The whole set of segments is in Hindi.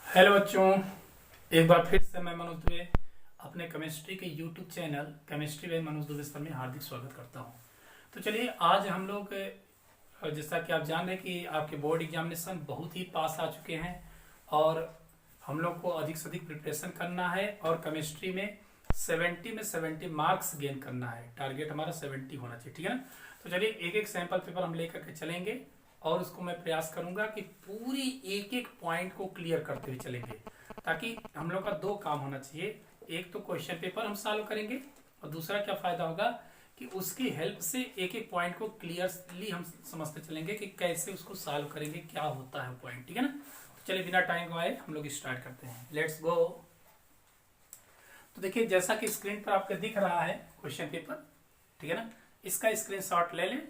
हेलो बच्चों, एक बार फिर से मैं मनोज दुबे अपने केमिस्ट्री के YouTube channel chemistry bye Manoj Dubey sir में हार्दिक स्वागत करता हूं। तो चलिए आज हम लोग जैसा कि आप जान रहे हैं कि आपके बोर्ड एग्जामिनेशन बहुत ही पास आ चुके हैं और हम लोग को अधिक से अधिक प्रिपरेशन करना है और केमिस्ट्री में 70 में 70 मार्क्स गेन करना है। टारगेट हमारा 70 होना चाहिए, ठीक है ना। तो चलिए एक एक सैंपल पेपर हम लेकर के चलेंगे और उसको मैं प्रयास करूंगा कि पूरी एक एक पॉइंट को क्लियर करते हुए चलेंगे, ताकि हम लोग का दो काम होना चाहिए। एक तो क्वेश्चन पेपर हम सॉल्व करेंगे और दूसरा क्या फायदा होगा कि उसकी हेल्प से एक एक पॉइंट को क्लियरली हम समझते चलेंगे कि कैसे उसको सॉल्व करेंगे, क्या होता है पॉइंट, ठीक है ना। तो चलिए बिना टाइम गवाए हम लोग स्टार्ट करते हैं। Let's go. तो देखिए जैसा कि स्क्रीन पर आपको दिख रहा है क्वेश्चन पेपर, ठीक है ना। इसका स्क्रीनशॉट ले लें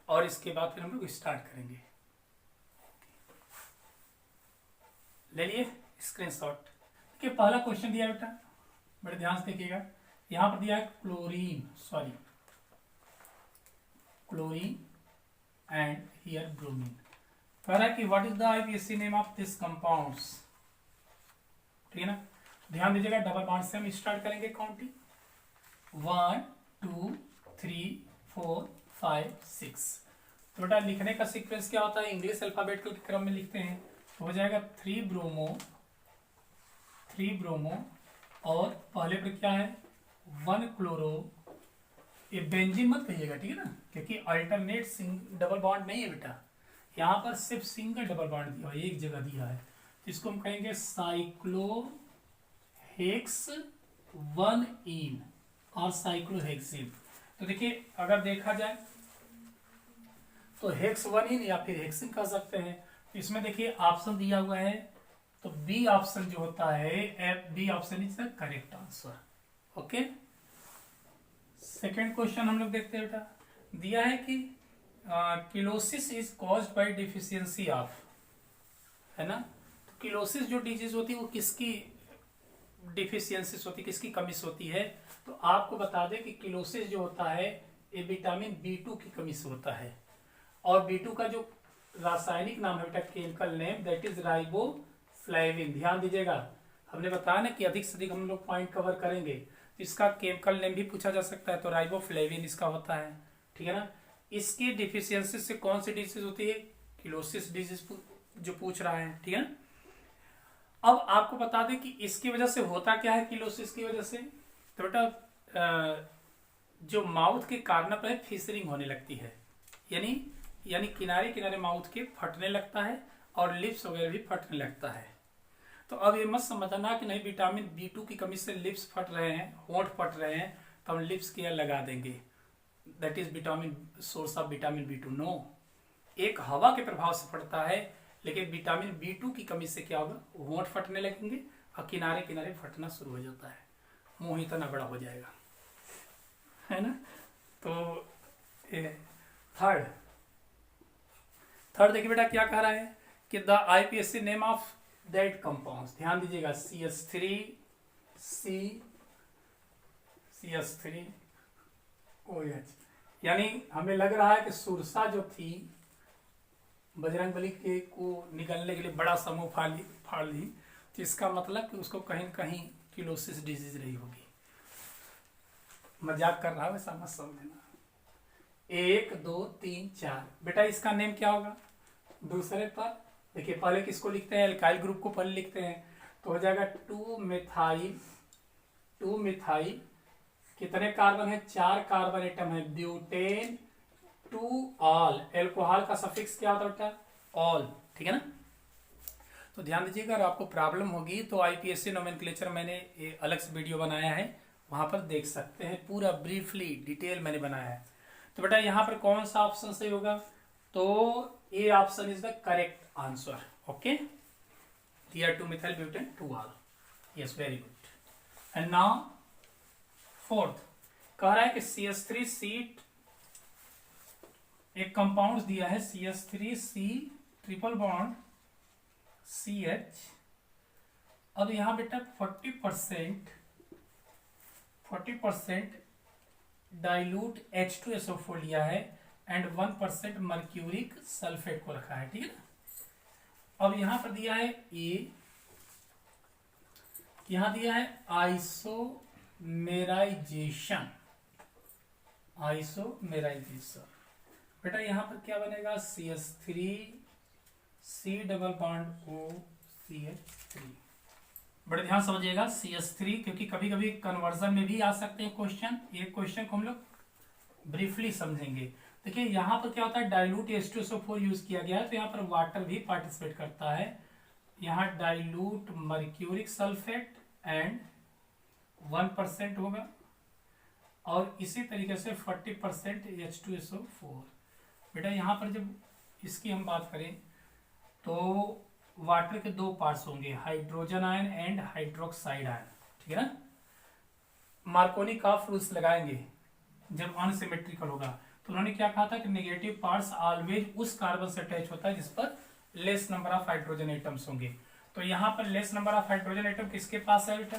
और इसके बाद फिर हम लोग स्टार्ट करेंगे। ले लिए स्क्रीनशॉट। देखिए पहला क्वेश्चन दिया बेटा, बड़े ध्यान से देखिएगा। यहां पर दिया है क्लोरीन एंड हियर ब्रोमीन। कह रहा है कि what is the IPSC name of this compounds, ठीक है ना। ध्यान दीजिएगा, डबल बॉन्ड से हम स्टार्ट करेंगे काउंटिंग। 1 2 3 4 5 6। तो बेटा लिखने का सीक्वेंस क्या होता है, इंग्लिश अल्फाबेट के क्रम में लिखते हैं। तो हो जाएगा 3 ब्रोमो और पहले पर क्या है 1 क्लोरो। ये बेंजीन मत कहिएगा, ठीक है ना, क्योंकि अल्टरनेट डबल बॉन्ड नहीं है बेटा, यहाँ पर सिर्फ सिंगल डबल बॉन्ड दिया है, एक जगह दिया है। तो इसको हम कहेंगे साइक्लोहेक्स 1 इन और साइक्लोहेक्सिन। तो देखिए अगर देखा जाए तो हेक्स 1 इन या फिर हेक्सिन कह सकते हैं। तो इसमें देखिए ऑप्शन दिया हुआ है, तो बी ऑप्शन जो होता है, B option is the correct answer. Okay, second question हम लोग देखते हैं बेटा। दिया है कि cheilosis is caused by deficiency of, है ना। तो किलोसिस जो डिजीज होती है वो किसकी डिफिशियंसीज होती है, किसकी कमी से होती है। तो आपको बता दें कि किलोसिस जो होता है ये विटामिन B2 की कमी से होता है। और B2 का जो रासायनिक नाम है बेटा, chemical name, that is riboflavin. ध्यान दीजिएगा, हमने बताया ना कि अधिक से अधिक हम लोग पॉइंट कवर करेंगे, तो इसका केमिकल नेम भी पूछा जा सकता है। तो राइबोफ्लेविन इसका होता है, ठीक है ना। इसकी डिफिशियंसी से कौन सी डिजीज होती है, किलोसिस डिजीज जो पूछ रहा है, ठीक है ना। अब आपको बता दें कि इसकी वजह से होता क्या है, किलोसिस की वजह से। तो बेटा जो माउथ के कार्नर पर फिशरिंग होने लगती है, यानी किनारे किनारे माउथ के फटने लगता है और लिप्स वगैरह भी फटने लगता है। तो अब ये मत समझना कि नहीं विटामिन B2 की कमी से लिप्स फट रहे हैं, होंठ फट रहे हैं, तो हम लिप्स केयर लगा देंगे, that is vitamin source of vitamin B2। No, एक हवा के प्रभाव से फटता है, लेकिन विटामिन B2 की कमी से क्या होगा, होंठ फटने लगेंगे और किनारे किनारे फटना शुरू हो जाता है, मुंह इतना बड़ा हो जाएगा, है ना। तो थर्ड देखिए बेटा क्या कह रहा है कि the IPSC name of that compounds. ध्यान दीजिएगा, CH3OH। यानी हमें लग रहा है कि सुरसा जो थी बजरंगबली के को निकलने के लिए बड़ा समूह फाड़ ली, तो इसका मतलब कि उसको कहीं कहीं किलोसिस डिजीज रही होगी। मजाक कर रहा हूं, ऐसा मत समझना। 1 2 3 4 बेटा इसका नेम क्या होगा दूसरे पर। देखिए पहले किसको लिखते हैं, एल्काइल ग्रुप को पहले लिखते हैं। तो हो जाएगा 2 मिथाइल, कितने कार्बन है, 4 कार्बन एटम है, ब्यूटेन 2 ऑल। एल्कोहल का सफिक्स क्या होता है बेटा, ऑल, ठीक है ना। तो ध्यान दीजिएगा, अगर आपको प्रॉब्लम होगी तो आईपीएससी नोमेनक्लेचर मैंने अलग से वीडियो बनाया है, वहां पर देख सकते हैं, पूरा ब्रीफली डिटेल मैंने बनाया है। तो बेटा यहाँ पर कौन सा ऑप्शन सही होगा, तो A option is the correct answer. Okay, TR 2 methyl butane 2 all, yes very good. And now fourth कह रहा है कि CH3C, एक कंपाउंड दिया है CH3C ट्रिपल बॉन्ड CH। अब यहां बेटा 40% डाइल्यूट H2SO4 लिया है एंड 1% मर्क्यूरिक सल्फेट को रखा है, ठीक है ना। अब यहां पर दिया है A यहाँ दिया है आइसोमेराइजेशन, आइसोमेराइजेशन। बेटा यहाँ पर क्या बनेगा, CH3 C double bond O CH3। बड़े ध्यान समझिएगा CH3, क्योंकि कभी कभी कन्वर्जन में भी आ सकते हैं क्वेश्चन। एक क्वेश्चन को हम लोग ब्रीफली समझेंगे। देखिए यहाँ पर क्या होता है, डाइल्यूट H2SO4 यूज किया गया है, तो यहाँ पर वाटर भी पार्टिसिपेट करता है। यहाँ डाइल्यूट मर्क्यूरिक सल्फेट एंड 1% होगा, और इसी तरीके से 40% H2SO4। बेटा यहाँ पर जब इसकी हम बात करें तो वाटर के दो पार्ट्स होंगे, hydrogen ion and hydroxide ion, ठीक है ना। मार्कोनी कॉफ रूल्स लगाएंगे जब अनसिमेट्रिकल होगा, तो उन्होंने क्या कहा था कि नेगेटिव पार्ट्स ऑलवेज उस कार्बन से अटैच होता है जिस पर less number of hydrogen atoms होंगे। तो यहाँ पर less number of hydrogen atom किसके पास है बेटा,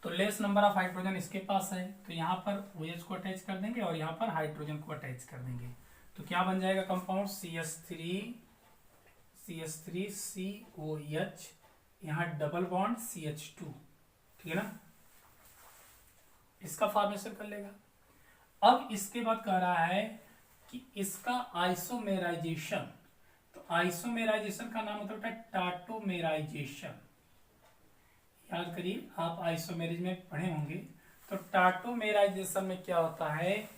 तो लेस नंबर ऑफ हाइड्रोजन इसके पास है, तो यहाँ पर OH को अटैच कर देंगे और यहाँ पर हाइड्रोजन को अटैच कर देंगे। तो क्या बन जाएगा कंपाउंड, CH3 COH, यहाँ डबल बॉन्ड CH2, ठीक है ना। इसका फॉर्मेशन कर लेगा। अब इसके बाद कह रहा है कि इसका आइसोमेराइजेशन, तो आइसोमेराइजेशन का नाम होता है टाटोमेराइजेशन। याद करिए, आप आइसोमेरिज में पढ़े होंगे। तो टाटोमेराइजेशन में क्या होता है,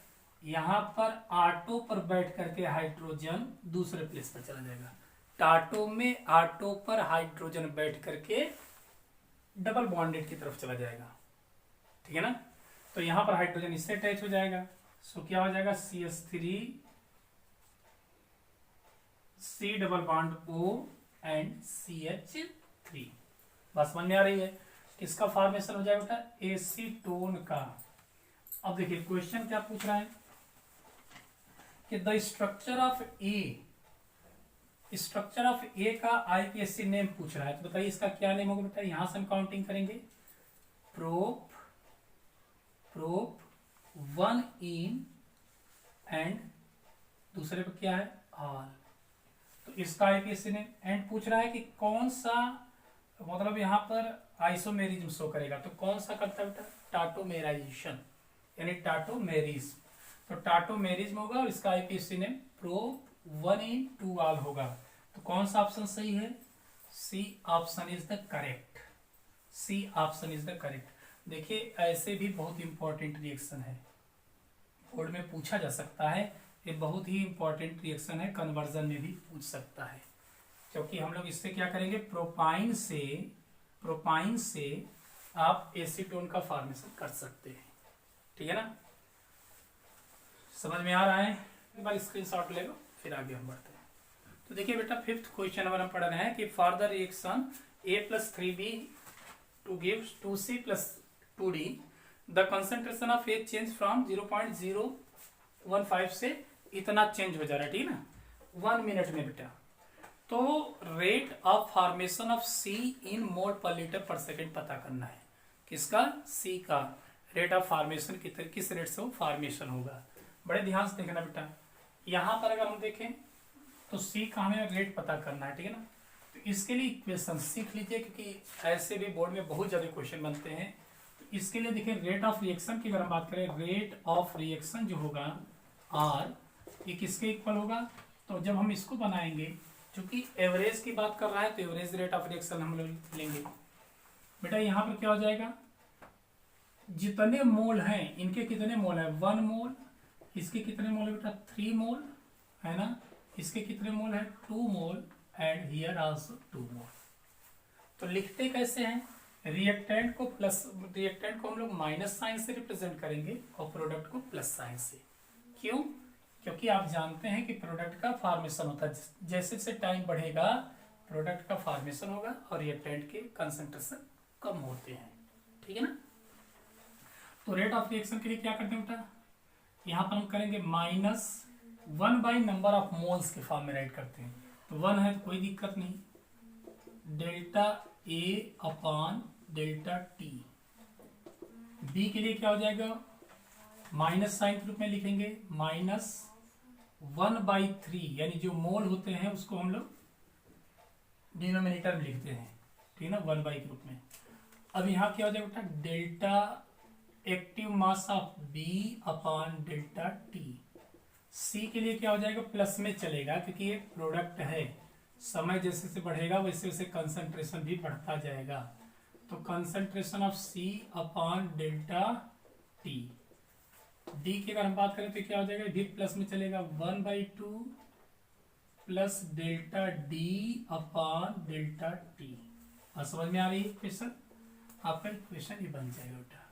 यहां पर ऑटो पर बैठ करके हाइड्रोजन दूसरे प्लेस पर चला जाएगा। टाटो में ऑटो पर हाइड्रोजन बैठ करके डबल बॉन्डेड की तरफ चला जाएगा, ठीक है ना। तो यहां पर हाइड्रोजन इससे अटैच हो जाएगा, सो क्या हो जाएगा, CH3 C double bond O and CH3। बस समझ में आ रही है। किसका फॉर्मेशन हो जाएगा बेटा, एसीटोन का। अब देखिए क्वेश्चन क्या पूछ रहा है कि the structure of A, structure of A का IPSC नेम पूछ रहा है। तो बताइए इसका क्या नेम होगा बेटा, यहां से हम काउंटिंग करेंगे, प्रोप 1 इन एंड दूसरे पे क्या है, ऑल। तो इसका IPSC नेम, एंड पूछ रहा है कि कौन सा, मतलब यहाँ पर आइसोमेरिज्म शो करेगा, तो कौन सा करता है बेटा, टाटोमेराइजेशन, यानी टाटोमेरिज्म। तो टाटोमेरिज्म होगा और इसका IPSC नेम प्रोप 1 इन 2 ऑल होगा। तो कौन सा ऑप्शन सही है, C option is the correct, C option is the correct. देखिए ऐसे भी बहुत इंपॉर्टेंट रिएक्शन है, बोर्ड में पूछा जा सकता है, ये बहुत ही इंपॉर्टेंट रिएक्शन है, कन्वर्जन में भी पूछ सकता है। क्योंकि हम लोग इससे क्या करेंगे, प्रोपाइन से आप एसीटोन का फॉर्मेशन कर सकते हैं, ठीक है ना। समझ में आ रहा है, एक बार स्क्रीनशॉट ले लो, फिर आगे हम बढ़ते हैं। तो देखिए बेटा 5th क्वेश्चन नंबर हम पढ़ रहे हैं कि for the reaction A+3B to give 2C+2D the concentration of A change from 0.015 से इतना चेंज हो जा रहा है, ठीक है ना, 1 मिनट में बेटा। तो rate of formation of C इन मोल पर लीटर पर सेकेंड पता करना है। किसका, C का रेट ऑफ फॉर्मेशन किस रेट से वो फॉर्मेशन होगा। बड़े ध्यान से देखना बेटा, यहां पर अगर हम देखें तो C का हमें रेट पता करना है, ठीक है ना। तो इसके लिए इक्वेशन सीख लीजिए, क्योंकि ऐसे भी बोर्ड में बहुत ज्यादा क्वेश्चन बनते हैं। तो इसके लिए देखिए रेट ऑफ रिएक्शन की अगर हम बात करें, रेट ऑफ रिएक्शन जो होगा R, ये किसके इक्वल होगा, तो जब हम इसको बनाएंगे, क्योंकि एवरेज की बात कर रहा है तो एवरेज रेट ऑफ रिएक्शन हम लोग लेंगे बेटा। यहाँ पर क्या हो जाएगा, जितने मोल हैं इनके कितने मोल है, 1 मोल, इसके कितने मोल है बेटा, 3 मोल, है ना, इसके कितने मोल है, 2 मोल, एंड हियर आल्सो 2 मोल। तो लिखते कैसे हैं, रिएक्टेंट को हम लोग माइनस साइन से रिप्रेजेंट करेंगे और प्रोडक्ट को प्लस साइन से। क्यों, क्योंकि आप जानते हैं कि प्रोडक्ट का फॉर्मेशन होता है, जैसे जैसे टाइम बढ़ेगा प्रोडक्ट का फॉर्मेशन होगा और रिएक्टेंट के कंसंट्रेशन कम होते हैं, ठीक है ना। तो रेट ऑफ रिएक्शन के लिए क्या करते हैं बेटा, यहाँ पर हम करेंगे -1 बाई नंबर ऑफ मोल्स के फॉर्म में राइट करते हैं। तो 1 है तो कोई दिक्कत नहीं, delta A upon delta T। B के लिए क्या हो जाएगा, माइनस साइन के रूप में लिखेंगे, -1/3, यानी जो मोल होते हैं उसको हम लोग डिनोमिनेटर में लिखते हैं, ठीक है ना, 1/, के रूप में। अब यहाँ क्या हो जाएगा बेटा, delta active mass of B upon delta T. C के लिए क्या हो जाएगा, प्लस में चलेगा क्योंकि ये प्रोडक्ट है, समय जैसे जैसे बढ़ेगा वैसे वैसे कंसंट्रेशन भी बढ़ता जाएगा। तो concentration of C upon delta T. D की अगर हम बात करें तो क्या हो जाएगा, भी प्लस में चलेगा, 1/2 plus delta D upon delta T. और समझ में आ रही है क्वेश्चन, आपका इक्वेशन ही बन जाएगा बेटा।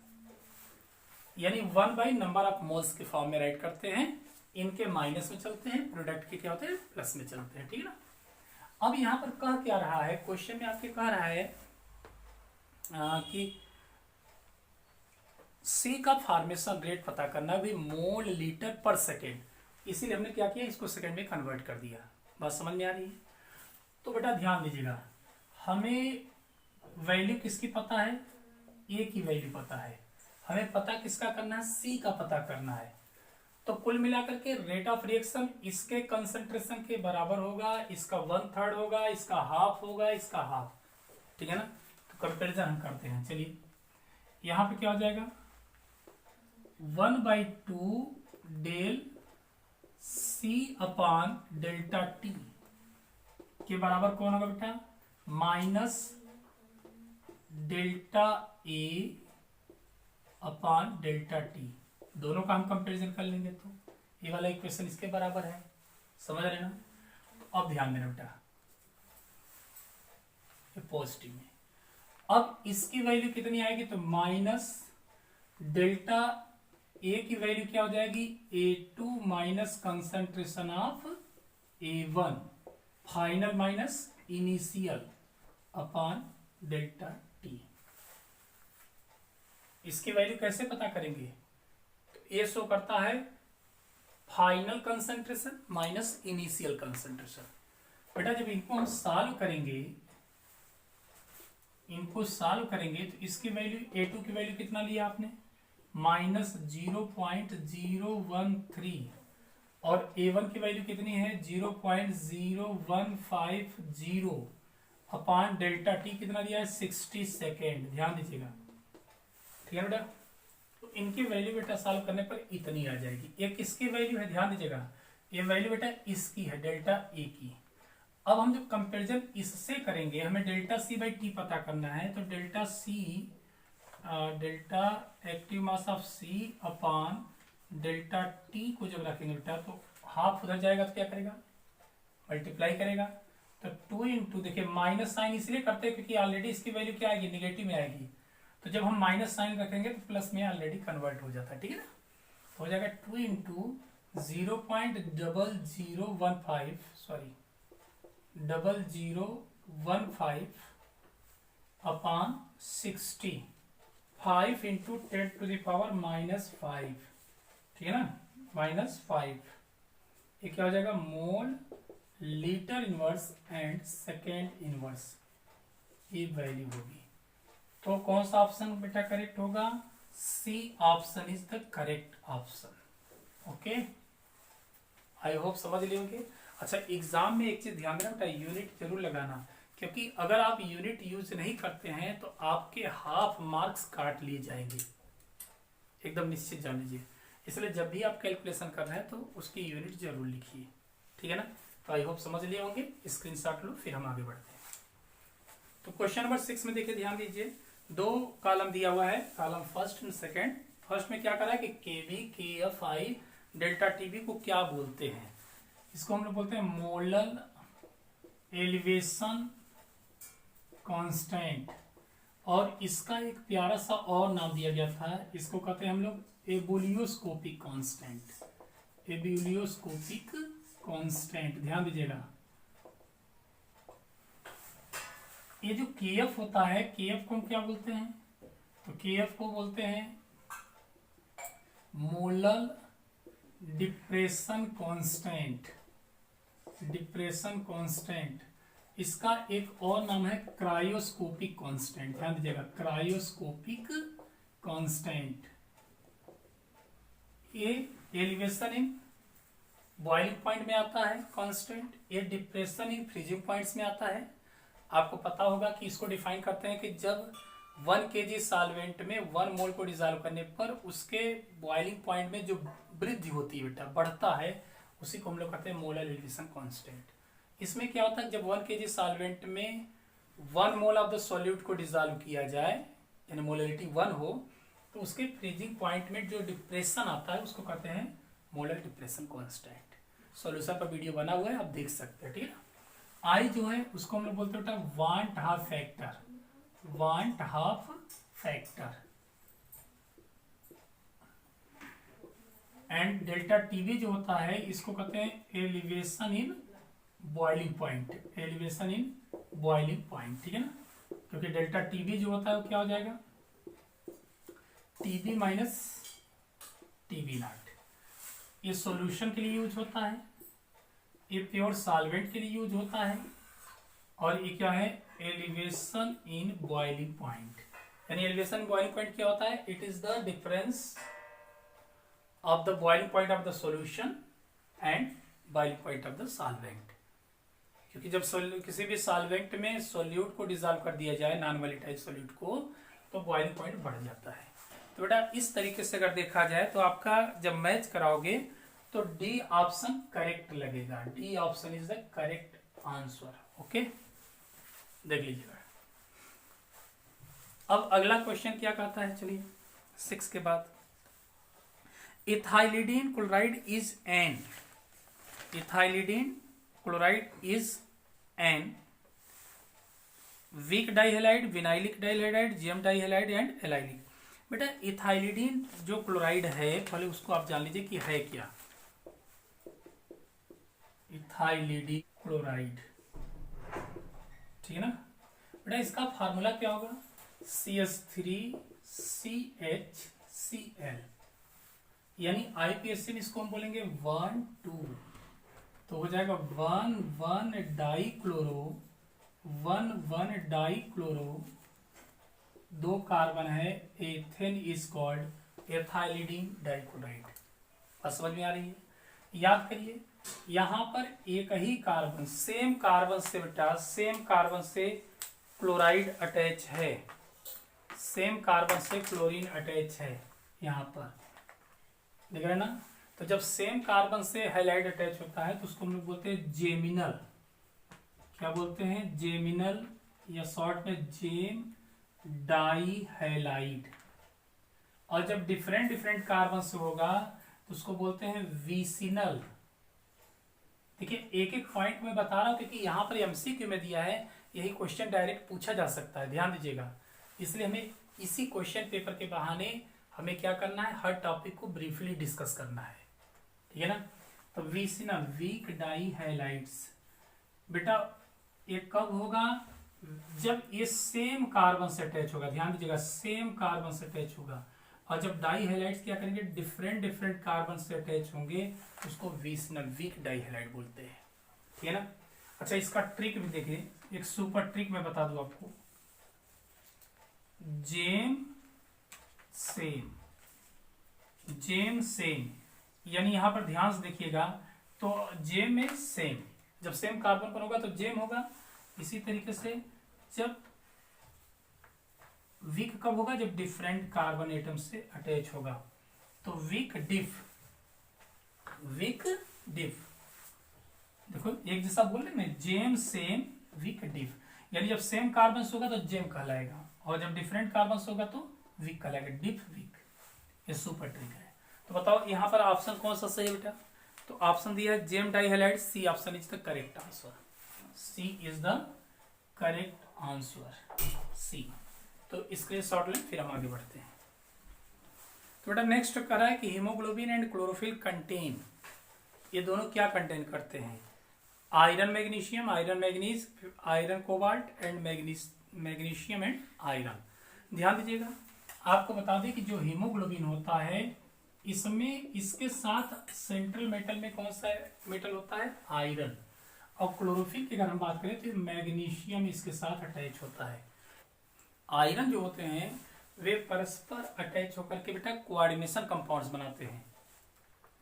यानी 1 नंबर ऑफ मोल्स के फॉर्म में राइट करते हैं, इनके माइनस में चलते हैं, प्रोडक्ट के क्या होते हैं, प्लस में चलते हैं, ठीक है ना। अब यहां पर कह क्या रहा है, क्वेश्चन में आपके कह रहा है कि सी का फॉर्मेशन रेट पता करना भी मोल लीटर पर सेकेंड, इसीलिए हमने क्या किया, इसको सेकेंड में कन्वर्ट कर दिया। बात समझ में आ रही है। तो बेटा ध्यान दीजिएगा, हमें वैल्यू किसकी पता है, ए की वैल्यू पता है, हमें पता किसका करना है, सी का पता करना है। तो कुल मिलाकर के रेट ऑफ रिएक्शन इसके कंसंट्रेशन के बराबर होगा, इसका 1/3 होगा, इसका हाफ होगा, इसका हाफ, ठीक है ना। तो कंपेरिजन हम करते हैं, चलिए यहां पे क्या हो जाएगा, 1/2 del C upon delta T के बराबर कौन होगा बेटा, minus delta A upon delta T. दोनों का हम कंपैरिजन कर लेंगे तो ये वाला इक्वेशन इसके बराबर है, समझ रहे ना। तो अब ध्यान देना बेटा, ये पॉजिटिव में, अब इसकी वैल्यू कितनी आएगी, तो माइनस डेल्टा ए की वैल्यू क्या हो जाएगी, A2 minus concentration of A1 final minus initial upon delta T. इसकी वैल्यू कैसे पता करेंगे, तो ए शो करता है final concentration minus initial concentration. बेटा जब इनको हम सॉल्व करेंगे, तो इसकी वैल्यू A2 की वैल्यू कितना लिया आपने, माइनस 0.013 और A1 की वैल्यू कितनी है, 0.0150 अपॉन डेल्टा टी कितना दिया है, 60 सेकेंड। ध्यान दीजिएगा, ठीक है बेटा। तो इनकी वैल्यू बेटा सॉल्व करने पर इतनी आ जाएगी। ये किसकी वैल्यू है, ध्यान दीजिएगा, ये वैल्यू बेटा इसकी है, डेल्टा ए की। अब हम जब कंपैरिजन इससे करेंगे, हमें डेल्टा सी बाई टी पता करना है, तो delta C, delta active mass of C upon delta T को जब रखेंगे बेटा, तो हाफ उधर जाएगा तो क्या करेगा, मल्टीप्लाई करेगा। तो 2 इंटू, देखिए माइनस साइन इसलिए करते हैं क्योंकि ऑलरेडी इसकी वैल्यू क्या आएगी, निगेटिव में आएगी। तो जब हम माइनस साइन रखेंगे तो प्लस में ऑलरेडी कन्वर्ट हो जाता है, ठीक है ना। तो हो जाएगा 2 इंटू 0.0015 अपॉन 60, 5 इंटू 10⁻⁻5, ठीक है ना, -5। ये क्या हो जाएगा, mole litre inverse and second inverse, ये वैल्यू होगी। तो कौन सा ऑप्शन बेटा करेक्ट होगा, C option is the correct option. Okay, I hope समझ लिए होंगे। अच्छा, एग्जाम में एक चीज ध्यान देना बेटा, यूनिट जरूर लगाना, क्योंकि अगर आप यूनिट यूज नहीं करते हैं तो आपके हाफ मार्क्स काट लिए जाएंगे, एकदम निश्चित जान लीजिए। इसलिए जब भी आप कैलकुलेशन कर रहे हैं तो उसकी यूनिट जरूर लिखिए, ठीक है ना। तो आई होप समझ लिए होंगे, स्क्रीनशॉट लो, फिर हम आगे बढ़ते हैं। तो क्वेश्चन नंबर 6 में देखिए, ध्यान दीजिए, 2 कॉलम दिया हुआ है, column first and second. First में क्या करा है कि केवी, केएफआई, डेल्टा टीबी को क्या बोलते हैं, इसको हम लोग बोलते हैं मोलर एलिवेशन कांस्टेंट, और इसका एक प्यारा सा और नाम दिया गया था, इसको कहते हैं हम लोग एबुलियोस्कोपिक कांस्टेंट, एबुलियोस्कोपिक कांस्टेंट। ध्यान दीजिएगा, ये जो केएफ होता है, केएफ को हम क्या बोलते हैं, तो केएफ को बोलते हैं molar depression constant, depression constant. इसका एक और नाम है क्रायोस्कोपिक कांस्टेंट। ध्यान दीजिएगा, क्रायोस्कोपिक कांस्टेंट। ये एलिवेशन इन बॉइलिंग पॉइंट में आता है कांस्टेंट, ये डिप्रेशन इन फ्रीजिंग पॉइंट्स में आता है, आपको पता होगा कि इसको डिफाइन करते हैं कि जब 1 kg सॉल्वेंट में 1 मोल को डिजॉल्व करने पर उसके बॉइलिंग पॉइंट में जो वृद्धि होती है बेटा, बढ़ता है, उसी को हम लोग कहते हैं मोलर एलिवेशन कांस्टेंट। इसमें क्या होता है, जब 1 kg सॉल्वेंट में 1 मोल ऑफ द सॉल्यूट को डिजॉल्व किया जाए, यानी मोलरिटी 1 हो, तो उसके फ्रीजिंग पॉइंट में जो डिप्रेशन आता है उसको कहते हैं मोलर डिप्रेशन कांस्टेंट। सॉल्यूशन पर वीडियो बना हुआ है, आप देख सकते हैं, ठीक है। आई जो है उसको हम लोग बोलते हैं want half factor, want half factor. And delta TV जो होता है इसको कहते हैं elevation in boiling point, elevation in boiling point, ठीक है ना, क्योंकि डेल्टा टीवी जो होता है वो क्या हो जाएगा, टीबी माइनस टीबी नॉट। ये सॉल्यूशन के लिए यूज होता है, ये प्योर सॉल्वेंट के लिए यूज होता है, और ये क्या है, एलिवेशन इन बॉइलिंग पॉइंट। यानी एलिवेशन बॉइलिंग पॉइंट क्या होता है, it is the difference of the boiling point of the solution and boiling point of the solvent. क्योंकि जब किसी भी सॉल्वेंट में सोल्यूट को डिजॉल्व कर दिया जाए, नॉन वोलेटाइल सोल्यूट को, तो बॉइलिंग पॉइंट बढ़ जाता है। तो बेटा इस तरीके से अगर देखा जाए तो आपका जब मैच कराओगे तो डी ऑप्शन करेक्ट लगेगा, D option is the correct answer. Okay, देख लीजिएगा। अब अगला क्वेश्चन क्या कहता है, चलिए 6 के बाद, ethylidene chloride is an, ethylidene chloride is an vic dihalide, vinylic dihalide, gem dihalide and allylic. बेटा इथाइलिडीन जो क्लोराइड है, पहले उसको आप जान लीजिए कि है क्या। इथाइलिडीन क्लोराइड, ठीक है ना बेटा, इसका फार्मूला क्या होगा, CH3CHCl, यानी आईपीएससी इसको हम बोलेंगे 1 2, तो हो जाएगा 1 डाइक्लोरो, 1 डाइक्लोरो, 2 कार्बन है, एथेन इज कॉल्ड एथाइलिडीन डाइक्लोराइड। समझ में आ रही है, याद करिए यहां पर एक ही कार्बन, सेम कार्बन से बेटा, सेम कार्बन से क्लोराइड अटैच है, सेम कार्बन से क्लोरीन अटैच है, यहां पर देख रहे हैं ना। तो जब सेम कार्बन से हैलाइड अटैच होता है तो उसको हम लोग बोलते हैं जेमिनल, क्या बोलते हैं, जेमिनल, या शॉर्ट में जेम डाई हैलाइड। और जब डिफरेंट डिफरेंट कार्बन से होगा तो उसको बोलते हैं विसिनल। देखिए एक एक पॉइंट में बता रहा हूं क्योंकि यहां पर एमसीक्यू में दिया है, यही क्वेश्चन डायरेक्ट पूछा जा सकता है, ध्यान दीजिएगा। इसलिए हमें इसी क्वेश्चन पेपर के बहाने हमें क्या करना है, हर टॉपिक को ब्रीफली डिस्कस करना है, ठीक है ना। तो विसिनल, वीक डाई हैलाइड्स, बेटा ये कब होगा, जब ये सेम कार्बन से अटैच होगा, ध्यान दीजिएगा, सेम कार्बन से अटैच होगा। और जब डाई हैलाइड्स क्या करेंगे, डिफरेंट डिफरेंट कार्बन से अटैच होंगे, उसको विसिनल, वीक डाई हैलाइड बोलते हैं, ठीक है ना। अच्छा इसका ट्रिक भी देखिए, एक सुपर ट्रिक मैं बता दूं आपको, जेम सेम, जेम सेम, यानी यहां पर ध्यान से देखिएगा, तो जेम में सेम, जब सेम कार्बन पर होगा तो जेम होगा। इसी तरीके से जब वीक कब होगा, जब डिफरेंट कार्बन एटम से अटैच होगा, तो वीक डिफ, वीक डिफ, देखो एक जैसा बोल रहे हैं, जेम सेम वीक डिफ, यानी जब सेम कार्बन से होगा तो जेम कहलाएगा, और जब डिफरेंट कार्बन से होगा तो वीक कहलाएगा, डिफ वीक। ये सुपर ट्रिक है। तो बताओ यहाँ पर ऑप्शन कौन सा सही है बेटा, तो ऑप्शन दिया है gem dihalide, C option is the correct answer, C is the correct answer, C. तो स्क्रीनशॉट लें, फिर हम आगे बढ़ते हैं। तो बेटा नेक्स्ट कर रहा है कि हीमोग्लोबिन एंड क्लोरोफिल कंटेन, ये दोनों क्या कंटेन करते हैं, iron magnesium, iron manganese, iron cobalt and magnesium and iron. ध्यान दीजिएगा, आपको बता दें कि जो हीमोग्लोबिन होता है इसमें इसके साथ सेंट्रल मेटल में कौन सा मेटल होता है, आयरन। और क्लोरोफिल की अगर हम बात करें तो मैग्नीशियम इसके साथ अटैच होता है। आयरन जो होते हैं वे परस्पर अटैच होकर के बेटा कोऑर्डिनेशन कंपाउंड्स बनाते हैं,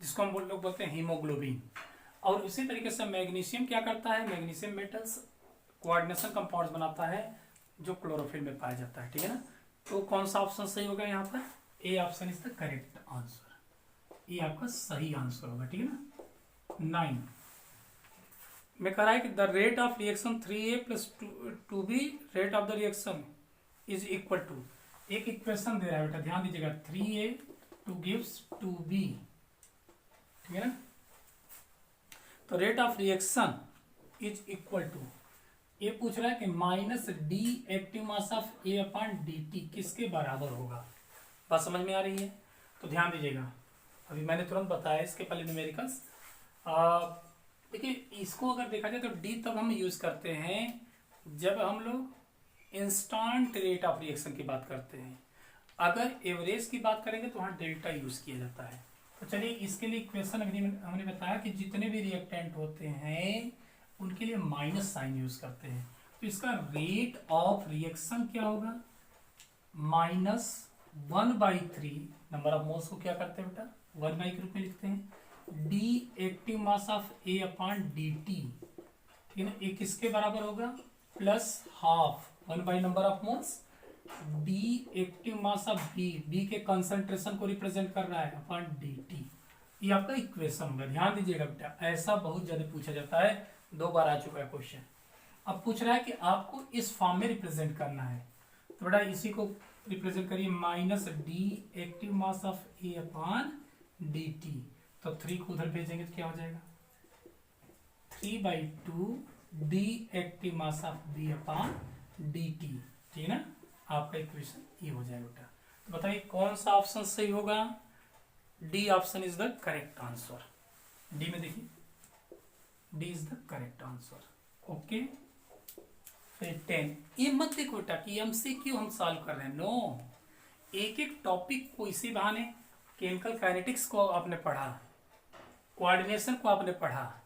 जिसको हम लोग बोलते हैं हीमोग्लोबिन। और उसी तरीके से मैग्नीशियम क्या करता है, मैग्नीशियम मेटल्स कोऑर्डिनेशन कंपाउंड्स बनाता है जो क्लोरोफिल में पाया जाता है, ठीक है ना। तो कौन सा ऑप्शन सही होगा यहाँ पर, A option is the correct answer, ये आपका सही आंसर होगा, ठीक है ना। 9 में कह रहा है कि the rate of reaction 3A plus 2B rate of the reaction is equal to, एक इक्वेशन दे रहा है बेटा, ध्यान दीजिएगा, 3A टू गिव्स 2B, ठीक है ना। तो rate of reaction is equal to, ये पूछ रहा है कि minus D active mass of A upon D T किसके बराबर होगा। बात समझ में आ रही है, तो ध्यान दीजिएगा, अभी मैंने तुरंत बताया इसके पहले न्यूमेरिकल्स। देखिए इसको अगर देखा जाए तो डी तब हम यूज करते हैं जब हम लोग इंस्टेंट रेट ऑफ रिएक्शन की बात करते हैं। अगर एवरेज की बात करेंगे तो वहाँ डेल्टा यूज किया जाता है। तो चलिए इसके लिए इक्वेशन हमने बताया कि जितने भी रिएक्टेंट होते हैं उनके लिए माइनस साइन यूज करते हैं। तो इसका रेट ऑफ रिएक्शन क्या होगा, -1/3 नंबर ऑफ मोल्स को क्या करते हैं बेटा 1 के रूप में लिखते हैं, D active mass of A upon D T, ठीक है ना। ए किसके बराबर होगा, plus half 1 number of moles D active mass of B, B के कंसंट्रेशन को रिप्रेजेंट कर रहा है अपॉन डी टी। ये आपका इक्वेशन होगा, ध्यान दीजिएगा बेटा, ऐसा बहुत ज्यादा पूछा जाता है, 2 बार आ चुका है क्वेश्चन। अब पूछ रहा है कि आपको इस फॉर्म में रिप्रेजेंट करना है, तो बेटा इसी को रिप्रेजेंट करिए, minus D active mass of A upon D T. तो 3 को उधर भेजेंगे तो क्या हो जाएगा, 3/2 D active mass of B upon D T, ठीक है ना। आपका इक्वेशन ये हो जाएगा बेटा। तो बताइए कौन सा ऑप्शन सही होगा, D option is the correct answer. D में देखिए, D is the correct answer, okay. फिर 10, ये मत देखो बेटा कि एमसीक्यू हम सॉल्व कर रहे हैं, नो, एक एक टॉपिक को इसी बहाने, केमिकल काइनेटिक्स को आपने पढ़ा, कोऑर्डिनेशन को आपने पढ़ा,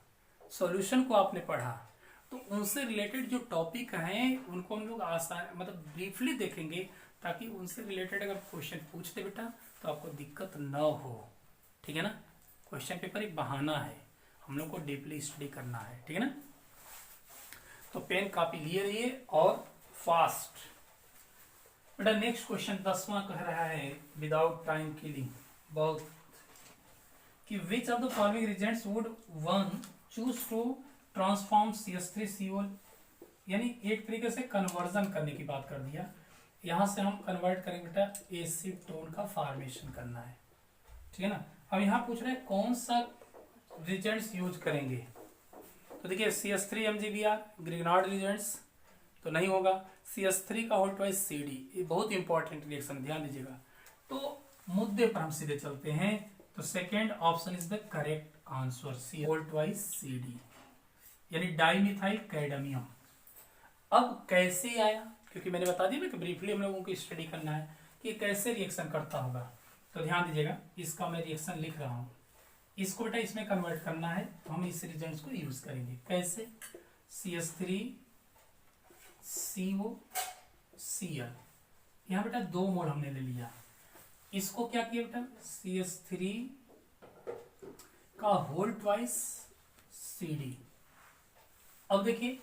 सॉल्यूशन को आपने पढ़ा, तो उनसे रिलेटेड जो टॉपिक हैं उनको हम लोग आसान मतलब ब्रीफली देखेंगे, ताकि उनसे रिलेटेड अगर क्वेश्चन पूछते बेटा तो आपको दिक्कत न हो, ठीक है ना। क्वेश्चन पेपर एक बहाना है, हम लोग को डीपली स्टडी करना है, ठीक है ना। तो पेन कॉपी लिए रहिए और फास्ट। बेटा नेक्स्ट क्वेश्चन 10वां कह रहा है विदाउट टाइम किलिंग, बहुत, कि which of the following reagents would one choose to transform CH3CO, यानी एक तरीके से कन्वर्जन करने की बात कर दिया, यहां से हम कन्वर्ट करेंगे बेटा एसीटोन का फॉर्मेशन करना है, ठीक है ना। अब यहाँ पूछ रहे हैं कौन सा रिजेंट्स यूज करेंगे, तो देखिए CH3MgBr ग्रिग्नार्ड रिजेंट्स तो नहीं होगा, CH3 का होल ट्वाइस CD, ये बहुत इंपॉर्टेंट रिएक्शन, ध्यान दीजिएगा। तो मुद्दे पर हम सीधे चलते हैं, तो second option is the correct answer, C whole twice CD, यानी डाइमिथाइल कैडमियम। अब कैसे आया, क्योंकि मैंने बता दिया ना कि ब्रीफली हम लोगों को स्टडी करना है कि कैसे रिएक्शन करता होगा। तो ध्यान दीजिएगा, इसका मैं रिएक्शन लिख रहा हूँ, इसको बेटा इसमें कन्वर्ट करना है, तो हम इस रिजेंट्स को यूज करेंगे, कैसे, CH3COCl, यहाँ बेटा 2 मोल हमने ले लिया, इसको क्या किया बेटा CH3 का होल ट्वाइस CD। अब देखिए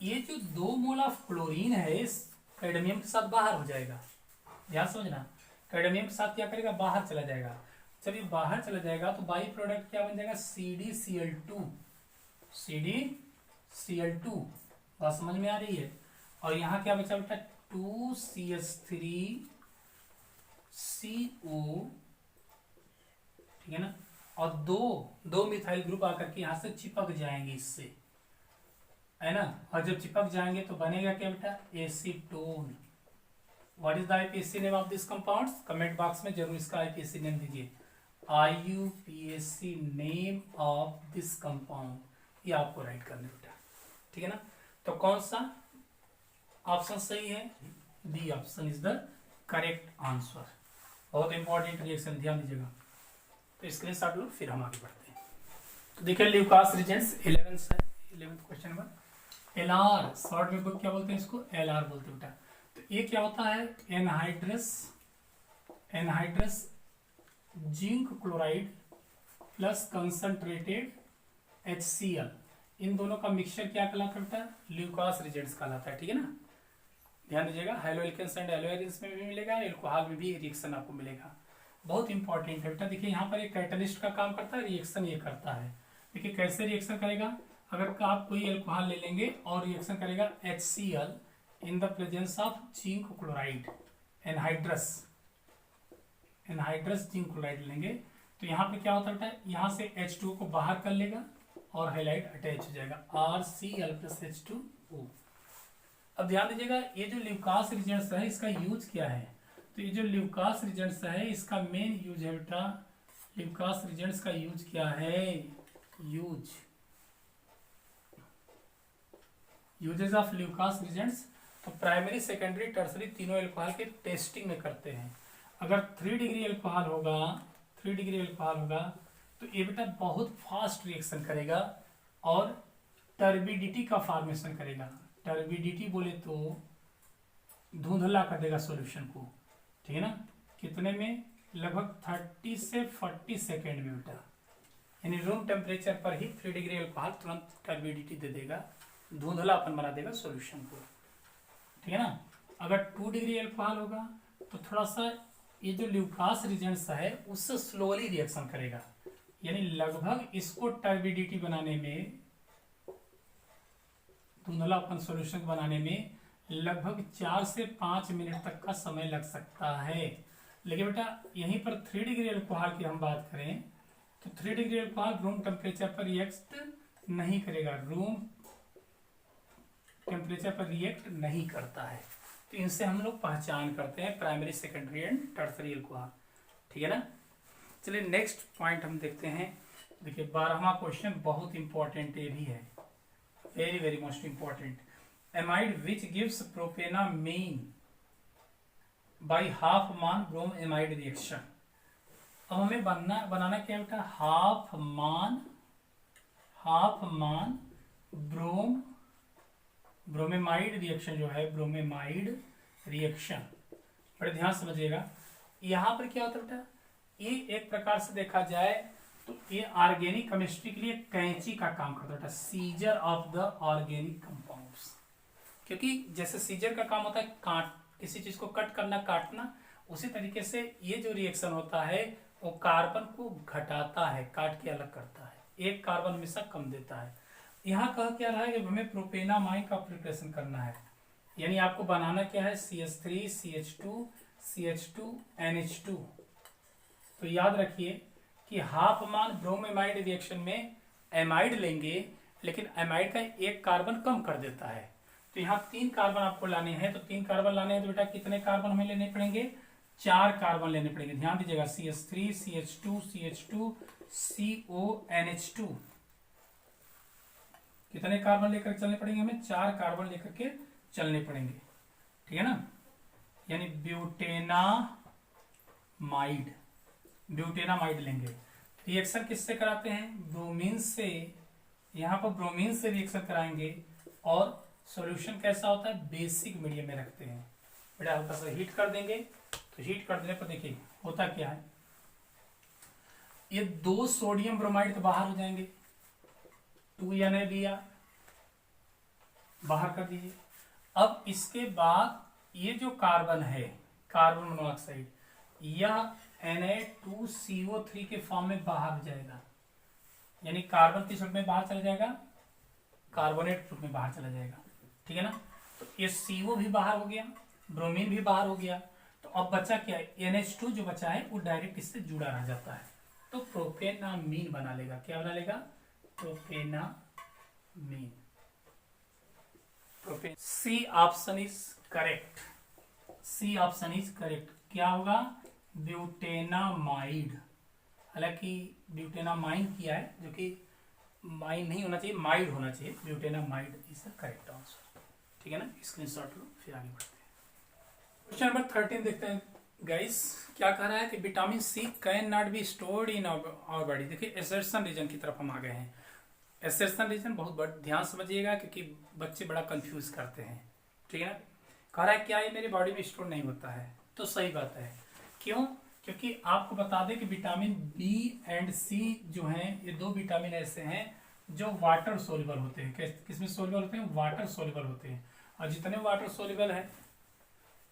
ये जो 2 मोल ऑफ क्लोरीन है इस कैडमियम के साथ बाहर हो जाएगा, ध्यान समझना, कैडमियम के साथ क्या करेगा, बाहर चला जाएगा। जब ये बाहर चला जाएगा तो बाई प्रोडक्ट क्या बन जाएगा, CdCl2, बात समझ में आ रही है। और यहाँ क्या बचा बेटा 2CH3CO, ठीक है ना, और दो मिथाइल ग्रुप आकर के यहाँ से चिपक जाएंगे इससे, है ना। और जब चिपक जाएंगे तो बनेगा क्या बेटा, acetone. What is the IPSC name of this compounds, comment box में जरूर इसका आईपीएससी नेम दीजिए, IUPAC name of this compound, ये आपको राइट करना बेटा, ठीक है ना। तो कौन सा ऑप्शन सही है, D option is the correct answer, बहुत इंपॉर्टेंट रिएक्शन, ध्यान दीजिएगा। तो स्क्रीनशॉट लो, फिर हम आगे बढ़ते हैं। तो देखिए Lucas reagents 11th question number, LR short में क्या बोलते हैं, इसको LR बोलते हैं बेटा। तो ये क्या होता है, anhydrous zinc chloride plus concentrated HCl, इन दोनों का मिक्सचर क्या कहलाता है? ल्यूकास रिजेंट्स कहलाता है। ठीक है ना, ध्यान दीजिएगा। Haloalkanes and haloarenes में भी मिलेगा, एल्कोहल में भी रिएक्शन आपको मिलेगा। बहुत इंपॉर्टेंट है बेटा। देखिए यहाँ पर एक कैटलिस्ट का काम करता है, रिएक्शन ये करता है। देखिए कैसे रिएक्शन करेगा, अगर आप कोई एल्कोहल ले लेंगे और रिएक्शन करेगा HCl in the presence of zinc chloride, anhydrous zinc chloride लेंगे, तो यहाँ पे क्या होता है, यहाँ से H2 को बाहर कर लेगा और हाइलाइट अटैच हो जाएगा RCl+H2O। अब ध्यान दीजिएगा, ये जो ल्यूकास रिजेंट्स है इसका यूज क्या है? तो ये जो ल्यूकास रिजेंट्स है इसका मेन यूज है बेटा, ल्यूकास रिजेंट्स का यूज क्या है? यूजेस ऑफ ल्यूकास रिजेंट्स, तो प्राइमरी सेकेंडरी टर्सरी तीनों एल्कोहल के टेस्टिंग में करते हैं। अगर 3 डिग्री एल्कोहल होगा तो ये बेटा बहुत फास्ट रिएक्शन करेगा और टर्बिडिटी का फॉर्मेशन करेगा। टर्बिडिटी बोले तो धुंधला कर देगा सॉल्यूशन को। ठीक है ना, कितने में? लगभग 30 से 40 सेकेंड में बेटा, यानी रूम टेम्परेचर पर ही 3 डिग्री एल्कोहल तुरंत टर्बिडिटी दे देगा, धुंधलापन बना देगा सॉल्यूशन को। ठीक है ना, अगर 2 डिग्री एल्कोहल होगा तो थोड़ा सा ये जो ल्यूकास रिजेंट्स है उससे स्लोली रिएक्शन करेगा, यानी लगभग इसको टर्बिडिटी बनाने में, धुंधलापन सॉल्यूशन बनाने में लगभग 4 से 5 मिनट तक का समय लग सकता है। लेकिन बेटा यहीं पर 3 डिग्री एल्कोहल की हम बात करें तो 3 डिग्री एल्कोहल रूम टेम्परेचर पर रिएक्ट नहीं करेगा, रूम टेम्परेचर पर रिएक्ट नहीं करता है। तो इनसे हम लोग पहचान करते हैं primary secondary and tertiary alcohol. ठीक है ना, चलिए नेक्स्ट पॉइंट हम देखते हैं। देखिए 12वां क्वेश्चन बहुत इंपॉर्टेंट ये भी है, very very most important. Amide which gives propanamine by Hofmann bromamide reaction. अब हमें बनाना क्या बेटा? हाफमान ब्रोमेमाइड रिएक्शन जो है, ब्रोमेमाइड रिएक्शन, बड़े ध्यान समझिएगा। यहाँ पर क्या होता है बेटा, ये एक प्रकार से देखा जाए तो ये ऑर्गेनिक केमिस्ट्री के लिए कैंची का काम करता है, scissor of the organic compounds. क्योंकि जैसे सीजर का काम होता है किसी चीज को कट करना, काटना, उसी तरीके से ये जो रिएक्शन होता है वो कार्बन को घटाता है, काट के अलग करता है, एक कार्बन हमेशा कम देता है। यहाँ कह क्या रहा है कि हमें प्रोपेनामाइन का प्रिपरेशन करना है, यानी आपको बनाना क्या है? CH3 CH2 NH2। तो याद रखिए कि हाफमान ब्रोमेमाइड रिएक्शन में एमाइड लेंगे, लेकिन एमाइड का एक कार्बन कम कर देता है। तो यहाँ 3 कार्बन आपको लाने हैं, तो 3 कार्बन लाने हैं तो बेटा कितने कार्बन हमें लेने पड़ेंगे? 4 कार्बन लेने पड़ेंगे। ध्यान दीजिएगा, CH3 CH2 CO NH2, कितने कार्बन लेकर चलने पड़ेंगे हमें? 4 कार्बन लेकर के चलने पड़ेंगे। ठीक है ना, यानी ब्यूटेनामाइड लेंगे। रिएक्शन किससे कराते हैं? ब्रोमीन से। यहाँ पर ब्रोमीन से रिएक्शन कराएंगे और सॉल्यूशन कैसा होता है? बेसिक मीडियम में रखते हैं बेटा, हल्का सा हीट कर देंगे। तो हीट कर देने पर देखिए होता क्या है, ये 2 सोडियम ब्रोमाइड तो बाहर हो जाएंगे, 2 NaBr बाहर कर दीजिए। अब इसके बाद ये जो कार्बन है, कार्बन मोनोऑक्साइड, यह Na2CO3 के फॉर्म में बाहर हो जाएगा, यानी कार्बन किस रूप में बाहर चला जाएगा? कार्बोनेट रूप में बाहर चला जाएगा। ठीक है ना, तो ये CO भी बाहर हो गया, ब्रोमीन भी बाहर हो गया। तो अब बचा क्या है? NH2 जो बचा है वो डायरेक्ट इससे जुड़ा रह जाता है, तो प्रोपेनामीन बना लेगा। क्या बना लेगा? Propanamine. C option is correct, C option is correct. क्या होगा? ब्यूटेनामाइड। हालांकि ब्यूटेनामाइन किया है, जो कि माइन नहीं होना चाहिए, माइड होना चाहिए। Butanamide is the correct answer. ठीक है ना, स्क्रीनशॉट लो, फिर आगे बढ़ते हैं। क्वेश्चन नंबर 13 देखते हैं गाइस। क्या कह रहा है कि vitamin C can not be stored in our body. देखिए एसर्शन रीजन की तरफ हम आ गए हैं। एसर्शन रीजन बहुत बड़ा ध्यान समझिएगा, क्योंकि बच्चे बड़ा कंफ्यूज करते हैं। ठीक है ना, कह रहा है क्या ये मेरी बॉडी में स्टोर नहीं होता है? तो सही बात है। क्यों? क्योंकि आपको बता दें कि विटामिन बी एंड सी जो हैं, ये 2 विटामिन ऐसे हैं जो वाटर सोल्यूबल होते हैं, किसमें सोल्यूबल होते हैं, वाटर सोल्यूबल होते हैं। और जितने वाटर सोल्यूबल है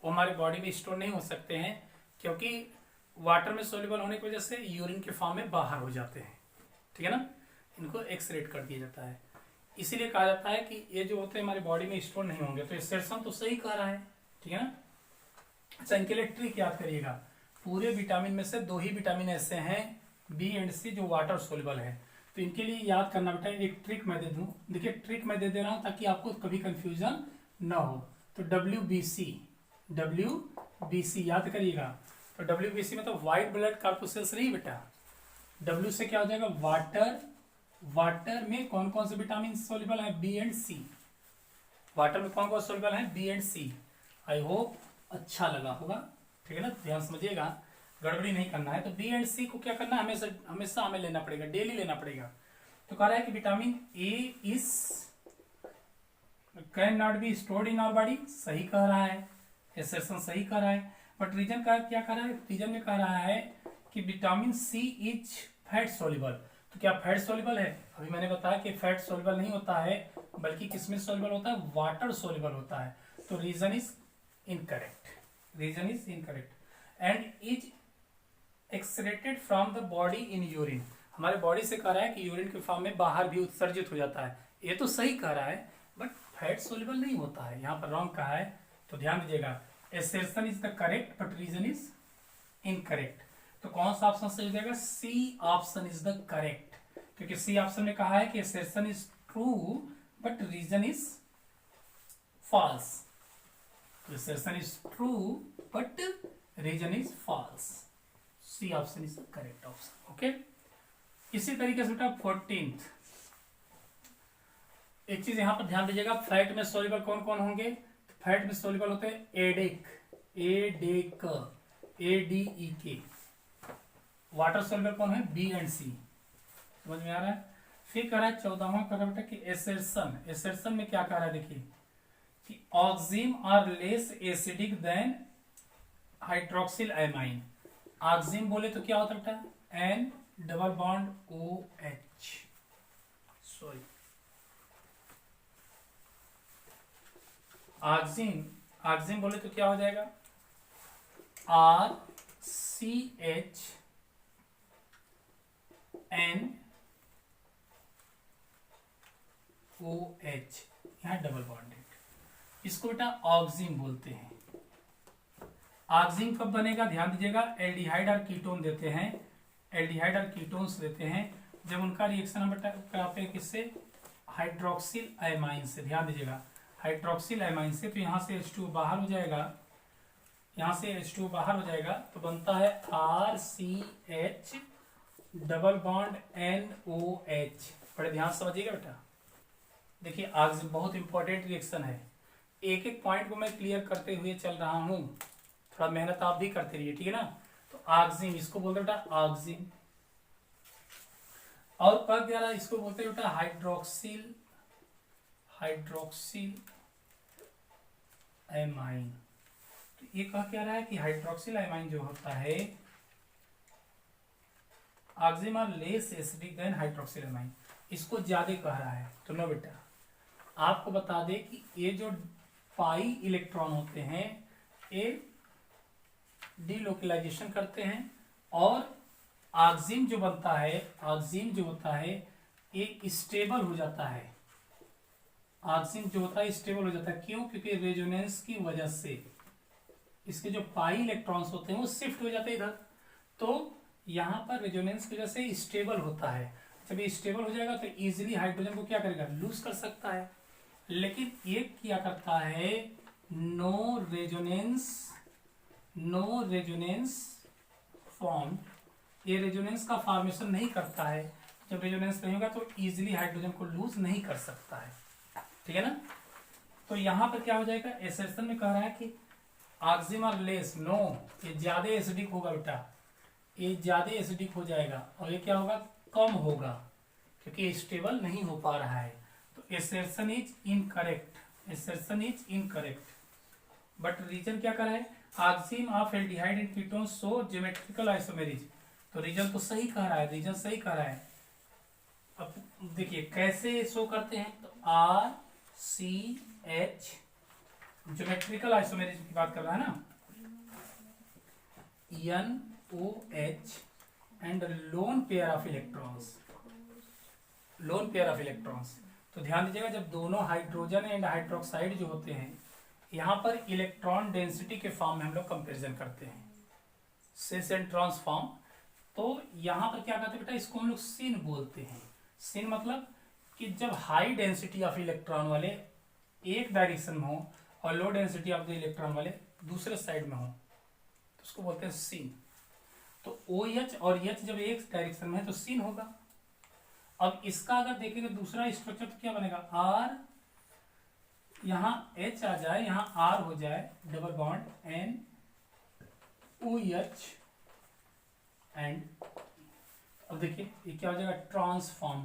वो हमारे बॉडी में स्टोर नहीं हो सकते हैं, क्योंकि वाटर में सोल्यूबल होने की वजह से यूरिन के फॉर्म में बाहर हो जाते हैं, ठीक है ना, इनको एक्सरेट कर दिया जाता है। इसीलिए कहा जाता है कि ये जो होते हैं हमारी बॉडी में स्टोर नहीं होंगे। तो एसेरसन तो सही कह रहा है, ठीक है ना। अच्छा, इनके लिए ट्रिक याद करिएगा, पूरे विटामिन में से 2 ही विटामिन ऐसे हैं बी एंड सी जो वाटर सोल्यूबल है। तो इनके लिए याद करना बेटा, एक ट्रिक मैं दे दूं, देखिए ट्रिक मैं दे रहा हूं ताकि आपको कभी कंफ्यूजन ना हो। तो WBC याद करिएगा। तो WBC मतलब व्हाइट ब्लड कॉर्पस्कल्स नहीं बेटा, W से क्या हो जाएगा, वाटर। वाटर में कौन कौन से विटामिन सोल्यूबल है, बी एंड सी। वाटर में कौन कौन सोल्यूबल है, B and C. I hope अच्छा लगा होगा, ठीक है ना, ध्यान समझिएगा, गड़बड़ी नहीं करना है। तो बी एंड सी को क्या करना है, हमेशा हमेशा हमें लेना पड़ेगा, डेली लेना पड़ेगा। तो कह रहा है कि vitamin A is can not be stored in our body, सही कह रहा है, एसेरसन सही कह रहा है। बट रीजन का क्या कह रहा है, रीजन में कह रहा है कि vitamin C is fat soluble. तो क्या फैट सोल्यूबल है, अभी मैंने बताया कि फैट सोल्यूबल नहीं होता है, बल्कि किसमें सोल्यूबल होता है, वाटर सोल्यूबल होता है। तो reason is incorrect, reason is incorrect. And is excreted from the body in urine, हमारे बॉडी से कह रहा है कि यूरिन के फॉर्म में बाहर भी उत्सर्जित हो जाता है। ये तो सही कह रहा है, बट फैट सोल्यूबल नहीं होता है, यहाँ पर रॉन्ग कहा है। तो ध्यान दीजिएगा, assertion is the correct but reason is incorrect. तो कौन सा ऑप्शन सही हो जाएगा, C option is the correct, क्योंकि सी ऑप्शन में कहा है कि assertion is true but reason is false. Assertion is true but reason is false, C option is the correct option. Okay, इसी तरीके से बेटा 14th एक चीज यहां पर ध्यान दीजिएगा, फैट में सोल्यूबल कौन कौन होंगे, फैट में सोल्यूबल होते हैं एडेक, ADEK। वाटर सोल्यूबल कौन है, बी एंड सी, समझ में आ रहा है। फिर कह रहा है 14वां कह रहा बेटा कि एसेरसन, एसेरसन में क्या कह रहा है, देखिए कि oxime are less acidic than hydroxyl amine. Oxime बोले तो क्या होता है बेटा, N double bond OH, sorry oxime, oxime बोले तो क्या हो जाएगा, RCHNOH, यहाँ डबल बॉन्डेड, इसको बेटा ऑक्सिम बोलते हैं। ऑक्सिम कब बनेगा, ध्यान दीजिएगा, एल्डिहाइड और कीटोन देते हैं, एल्डिहाइड और कीटोन्स देते हैं, जब उनका रिएक्शन हम कराते हैं किससे, हाइड्रोक्सिल एमाइन से। ध्यान दीजिएगा, हाइड्रोक्सिल एमाइन से। तो यहाँ से H2 बाहर हो जाएगा, यहाँ से H2 बाहर हो जाएगा, तो बनता है RCH डबल बॉन्ड NOH। बड़े ध्यान से समझिएगा बेटा, देखिए ऑक्सिम बहुत इंपॉर्टेंट रिएक्शन है, एक एक पॉइंट को मैं क्लियर करते हुए चल रहा हूँ, थोड़ा मेहनत आप भी करते रहिए, ठीक है ना। तो ऑक्सिम इसको बोलते बेटा ऑक्सिम, और कब क्या रहा, इसको बोलते हैं बेटा हाइड्रोक्सिल, हाइड्रोक्सिल एमाइन। तो ये कह क्या रहा है कि हाइड्रोक्सिल एमाइन जो होता है, oxime are less acidic than hydroxyl amine, इसको ज्यादा कह रहा है। तो नो बेटा, आपको बता दे कि ये जो पाई इलेक्ट्रॉन होते हैं ये डीलोकलाइजेशन करते हैं, और ऑक्सिम जो बनता है, ऑक्सिम जो होता है ये स्टेबल हो जाता है, ऑक्सिम जो होता है स्टेबल हो जाता है। क्यों, क्योंकि रेजोनेंस की वजह से इसके जो पाई इलेक्ट्रॉन्स होते हैं वो शिफ्ट हो जाते हैं इधर, तो यहाँ पर रेजोनेंस की वजह से स्टेबल होता है। जब ये स्टेबल हो जाएगा तो इजीली हाइड्रोजन को क्या करेगा, लूज कर सकता है। लेकिन ये क्या करता है, नो रेजोनेंस फॉर्म, ये रेजोनेंस का फॉर्मेशन नहीं करता है। जब रेजोनेंस नहीं होगा तो इजीली हाइड्रोजन को लूज नहीं कर सकता है, ठीक है ना। तो यहाँ पर क्या हो जाएगा, एसेरसन में कह रहा है कि ऑक्सिम और लेस, नो, ये ज्यादा एसिडिक होगा बेटा, ये ज्यादा एसिडिक हो जाएगा, और ये क्या होगा, कम होगा, क्योंकि ये स्टेबल नहीं हो पा रहा है। तो assertion is incorrect, assertion is incorrect. But reason क्या कर रहा है, oxime of aldehyde and ketone show geometrical isomerism. तो रीजन तो सही कह रहा है, रीजन सही कह रहा है, अब देखिए कैसे शो करते हैं, तो RCH, ज्योमेट्रिकल आइसोमेरिज्म की बात कर रहा है ना, NOH and lone pair of electrons, lone pair of electrons. तो ध्यान दीजिएगा, जब दोनों हाइड्रोजन एंड हाइड्रोक्साइड जो होते हैं, यहाँ पर इलेक्ट्रॉन डेंसिटी के फॉर्म में हम लोग कंपेरिजन करते हैं, सिस एंड ट्रांस फॉर्म। तो यहाँ पर क्या कहते हैं बेटा, इसको हम लोग सिन बोलते हैं। सिन मतलब कि जब हाई डेंसिटी ऑफ इलेक्ट्रॉन वाले एक डायरेक्शन में हो और low density of the electron वाले दूसरे साइड में हो, तो उसको बोलते हैं सिन। तो OH और H जब एक डायरेक्शन में है तो सिन होगा। अब इसका अगर देखेंगे दूसरा स्ट्रक्चर तो क्या बनेगा, R, यहाँ H आ जाए, यहाँ R हो जाए, डबल बॉन्ड NOH एंड, अब देखिए ये क्या हो जाएगा, ट्रांसफॉर्म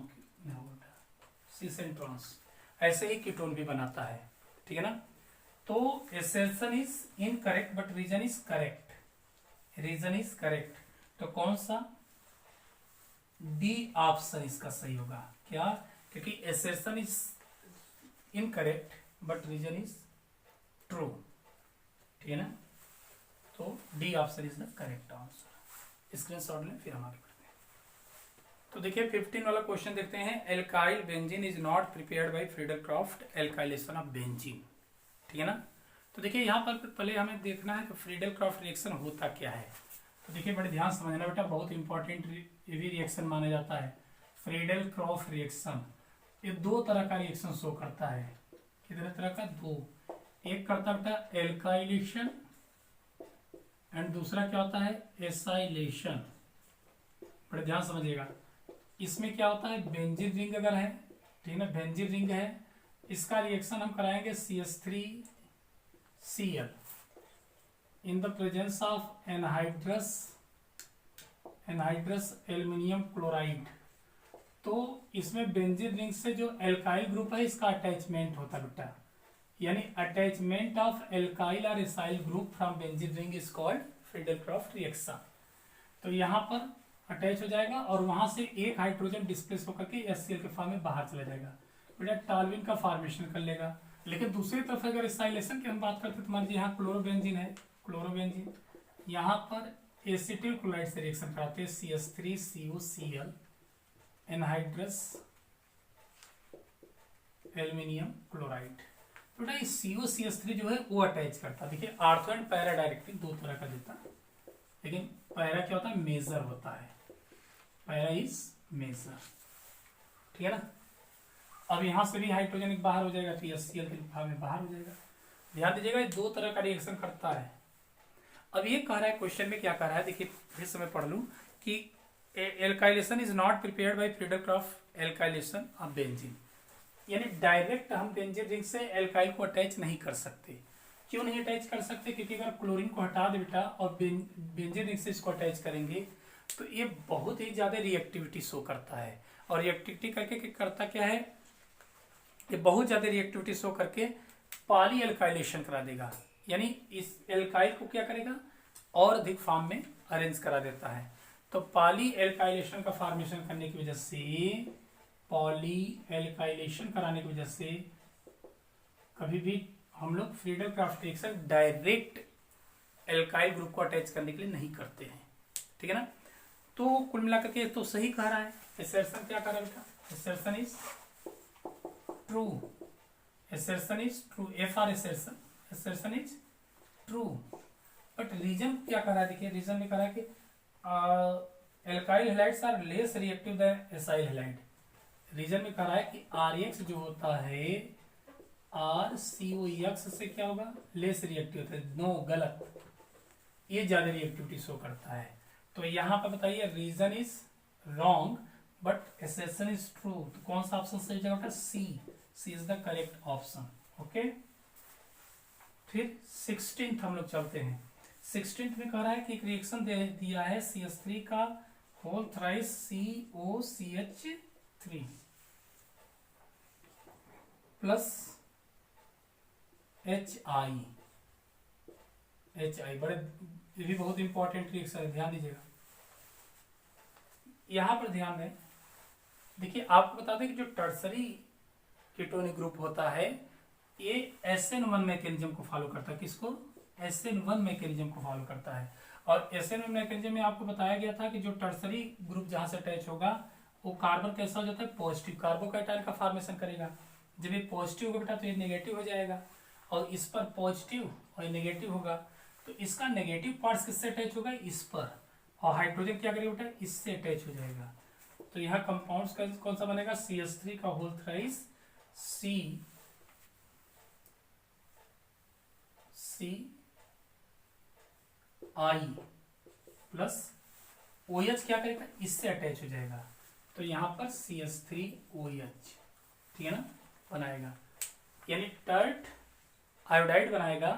में होगा, सिस एंड ट्रांस। ऐसे ही कीटोन भी बनाता है, ठीक है ना। तो assertion is incorrect but reason is correct, reason is correct. तो कौन सा, डी ऑप्शन इसका सही होगा। क्या, क्योंकि assertion is incorrect but reason is true, ठीक है ना। तो D option is the correct answer. Screenshot लें, फिर हम आगे बढ़ते हैं। तो देखिए 15 वाला क्वेश्चन देखते हैं। Alkyl benzene is not prepared by Friedel-Crafts alkylation of benzene, ठीक है ना। तो देखिए यहाँ पर पहले हमें देखना है कि फ्रीडल-क्राफ्ट रिएक्शन होता क्या है। तो देखिए बड़े ध्यान समझना बेटा, बहुत इंपॉर्टेंट ये भी रिएक्शन माना जाता है। फ्रीडल-क्राफ्ट रिएक्शन ये दो तरह का रिएक्शन शो करता है। कितने तरह का, दो। एक करता बेटा एल्काइलेशन एंड दूसरा क्या होता है, एसाइलेशन। बड़े ध्यान समझिएगा, इसमें क्या होता है, बेंजीन रिंग अगर है, ठीक है ना, बेंजीन रिंग है, इसका रिएक्शन हम कराएंगे CH3Cl in the presence of anhydrous aluminium chloride. तो इसमें बेंजीन रिंग से जो एल्काइल ग्रुप है इसका अटैचमेंट होता है बेटा, यानी अटैचमेंट ऑफ एल्काइल और acyl group from benzene ring is called Friedel-Crafts reaction. तो यहाँ पर अटैच हो जाएगा और वहां से एक हाइड्रोजन डिस्प्लेस होकर के HCl के फॉर्म में बाहर चला जाएगा, बेटा टॉल्यूइन का फॉर्मेशन कर लेगा। लेकिन दूसरी तरफ अगर एसाइलेशन की हम बात करते हैं तो मान लीजिए यहाँ क्लोरोबेंजीन है, क्लोरोबेंजीन यहाँ पर एसिटिल क्लोराइड से रिएक्शन कराते हैं, CH3COCl एनहाइड्रस एल्युमिनियम क्लोराइड। तो बेटा COCH3 जो है वो अटैच करता है। देखिए आर्थो एंड पैरा डायरेक्टिव दो तरह का देता है, लेकिन पैरा क्या होता है, मेजर होता है, पैरा इज मेजर, ठीक है ना। अब यहां से भी हाइड्रोजन एक बाहर हो जाएगा तो HCl के फॉर्म में बाहर हो जाएगा। ध्यान दीजिएगा ये दो तरह का रिएक्शन करता है। अब ये कह रहा है क्वेश्चन में, क्या कह रहा है, देखिए फिर से मैं पढ़ लूं कि alkylation is not prepared by Friedel-Crafts alkylation of benzene, यानी डायरेक्ट हम बेंजीन रिंग से एल्काइल को अटैच नहीं कर सकते। क्यों नहीं अटैच कर सकते, क्योंकि अगर क्लोरीन को हटा दे बेटा और बेंजीन रिंग से इसको अटैच करेंगे तो ये बहुत ही ज्यादा रिएक्टिविटी शो करता है। और रिएक्टिविटी करके करता क्या है, ये बहुत ज्यादा रिएक्टिविटी शो करके पॉली एल्काइलेशन करा देगा, यानी इस एल्काइल को क्या करेगा, और अधिक फॉर्म में अरेंज करा देता है। तो पॉली एल्काइलेशन का फॉर्मेशन करने की वजह से, पॉली एल्काइलेशन कराने की वजह से कभी भी हम लोग Friedel-Crafts reaction direct alkyl group को अटैच करने के लिए नहीं करते हैं, ठीक है ना। तो कुल मिलाकर के तो सही कह रहा है, एसर्शन क्या कह रहा है बेटा, assertion is true, assertion is true, F R assertion, assertion is true. But reason क्या कह रहा है, देखिए रीजन में कह रहा है कि alkyl halides are less reactive than acyl halide. Reason में कह रहा है कि RX जो होता है RCOX से क्या होगा, लेस रिएक्टिव होता है। नो, गलत, ये ज्यादा रिएक्टिविटी शो करता है। तो यहाँ पर बताइए reason is wrong but assertion is true. तो कौन सा ऑप्शन सही जाएगा, C is the correct option. Okay, फिर 16th हम लोग चलते हैं। 16th में कह रहा है कि एक रिएक्शन दे दिया है CH3 का whole thrice COCH3 plus HI, बड़े ये भी बहुत इंपॉर्टेंट रिएक्शन है, ध्यान दीजिएगा। यहां पर ध्यान दें देखिए आपको बता दें कि जो टर्सरी कीटोनिक ग्रुप होता है ये SN1 मैकेनिज्म को फॉलो करता है। किसको? SN1 मैकेनिज्म को फॉलो करता है। और SN1 मैकेनिज्म में आपको बताया गया था कि जो टर्सरी ग्रुप जहां से अटैच होगा वो कार्बन कैसा हो जाता है? पॉजिटिव कार्बोकैटायन का फॉर्मेशन करेगा। जब ये पॉजिटिव होगा बेटा तो ये नेगेटिव हो जाएगा, और इस पर पॉजिटिव और नेगेटिव होगा, तो इसका नेगेटिव पार्ट किससे अटैच होगा? इस पर, और हाइड्रोजन क्या करेगा बेटा? इससे अटैच हो जाएगा। तो यहाँ कंपाउंड कौन सा बनेगा? CH3 का whole thrice CI plus OH क्या करेगा? इससे अटैच हो जाएगा, तो यहाँ पर CH3OH, ठीक है ना, बनाएगा, यानी टर्ट आयोडाइड बनाएगा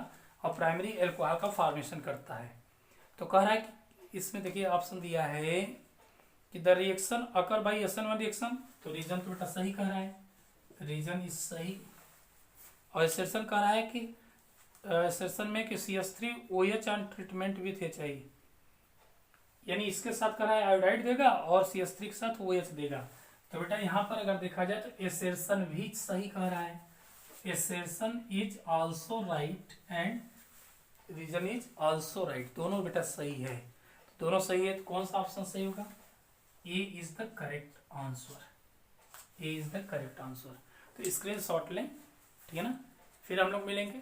और प्राइमरी एल्कोहल का फॉर्मेशन करता है। तो कह रहा है कि इसमें देखिए ऑप्शन दिया है कि the reaction occur by SN1 reaction, तो रीजन तो बेटा सही कह रहा है, रीजन इज सही। और एसर्शन कह रहा है कि एसर्शन में कि CH3OH on treatment with HI, यानी इसके साथ कह रहा है आयोडाइड देगा और CH3 के साथ OH देगा। तो बेटा यहाँ पर अगर देखा जाए तो एसर्शन भी सही कह रहा है, assertion is also right and reason is also right, दोनों बेटा सही है। दोनों सही है तो कौन सा ऑप्शन सही होगा? A is the correct answer, A is the correct answer. तो स्क्रीन शॉट लें, ठीक है ना, फिर हम लोग मिलेंगे।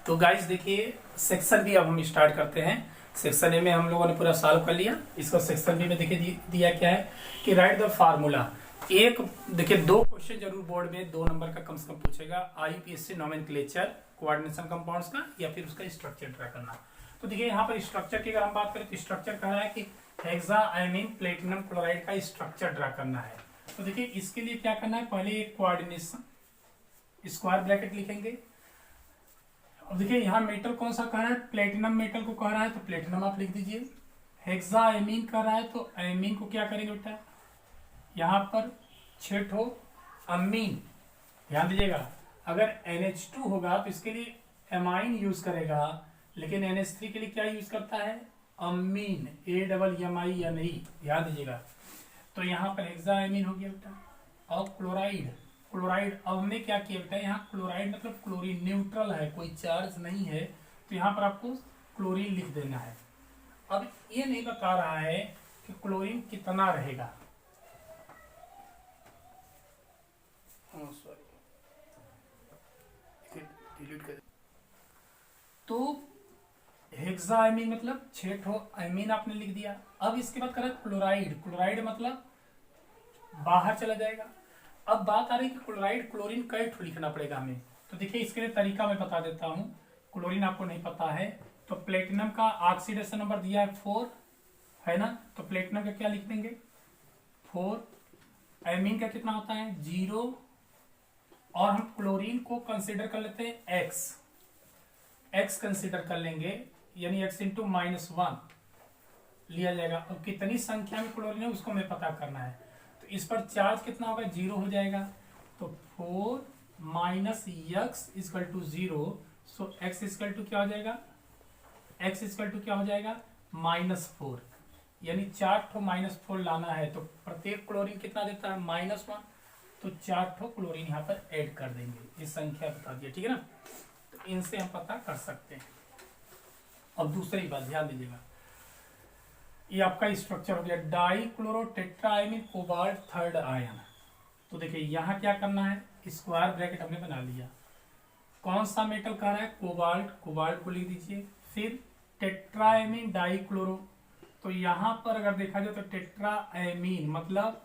तो गाइस देखिए सेक्शन बी अब हम स्टार्ट करते हैं। सेक्शन ए में हम लोगों ने पूरा सॉल्व कर लिया, इसको सेक्शन बी में देखिए दिया क्या है कि राइट द फार्मूला। एक देखिए दो क्वेश्चन जरूर बोर्ड में 2 नंबर का कम से कम पूछेगा, IUPAC नोमेनक्लेचर कोऑर्डिनेशन कंपाउंड्स का या फिर उसका स्ट्रक्चर ड्रा करना। तो देखिए यहाँ पर स्ट्रक्चर की अगर हम बात करें तो स्ट्रक्चर कह रहा है कि हेक्साअमीन प्लेटिनम क्लोराइड का स्ट्रक्चर ड्रा करना है। तो देखिए इसके लिए क्या करना है, पहले एक कोऑर्डिनेशन स्क्वायर ब्रैकेट लिखेंगे। अब देखिए यहाँ मेटल कौन सा कह रहा है? प्लेटिनम मेटल को कह रहा है, तो प्लेटिनम आप लिख दीजिए। हेक्साअमीन कह रहा है तो अमीन को क्या करेंगे बेटा? यहाँ पर 6 ठो अमीन, ध्यान दीजिएगा, अगर NH2 होगा तो इसके लिए एमाइन यूज करेगा, लेकिन NH3 के लिए क्या यूज करता है? अमीन, AMMINE, ध्यान दीजिएगा। तो यहाँ पर हेक्साअमीन हो गया बेटा। और क्लोराइड, क्लोराइड अब हमने क्या किया बेटा, यहाँ क्लोराइड मतलब क्लोरीन न्यूट्रल है, कोई चार्ज नहीं है, तो यहाँ पर आपको क्लोरीन लिख देना है। अब ये नहीं बता रहा है कि क्लोरीन कितना रहेगा, तो हेक्साअमीन मतलब 6 ठो अमीन आपने लिख दिया। अब इसके बाद करा क्लोराइड, क्लोराइड मतलब बाहर चला जाएगा। अब बात आ रही है कि क्लोराइड क्लोरीन कई ठो लिखना पड़ेगा हमें, तो देखिए इसके लिए तरीका मैं बता देता हूँ। क्लोरीन आपको नहीं पता है तो प्लेटिनम का ऑक्सीडेशन नंबर दिया है 4 है ना, तो प्लेटिनम का क्या लिख देंगे? 4। अमीन का कितना होता है? 0। और हम क्लोरीन को कंसिडर कर लेते हैं x कंसिडर कर लेंगे, यानी x इंटू -1 लिया जाएगा। अब कितनी संख्या में क्लोरीन है उसको हमें पता करना है, तो इस पर चार्ज कितना होगा? 0 हो जाएगा। तो 4 minus x equal to 0, so x equal to क्या हो जाएगा? x इक्वल टू क्या हो जाएगा? -4, यानी 4 ठो -4 लाना है, तो प्रत्येक क्लोरीन कितना देता है? -1, तो 4 ठो क्लोरीन यहाँ पर ऐड कर देंगे, ये संख्या बता दिया, ठीक है ना। तो इनसे हम पता कर सकते हैं। अब दूसरी बात ध्यान दीजिएगा, ये आपका स्ट्रक्चर हो गया डाइक्लोरोटेट्राअमीन कोबाल्ट 3rd आयन। तो देखिए यहाँ क्या करना है, स्क्वायर ब्रैकेट हमने बना लिया। कौन सा मेटल कह रहा है? कोबाल्ट, कोबाल्ट को लिख दीजिए। फिर टेट्राअमीन डाइक्लोरो, तो यहाँ पर अगर देखा जाए तो टेट्राअमीन मतलब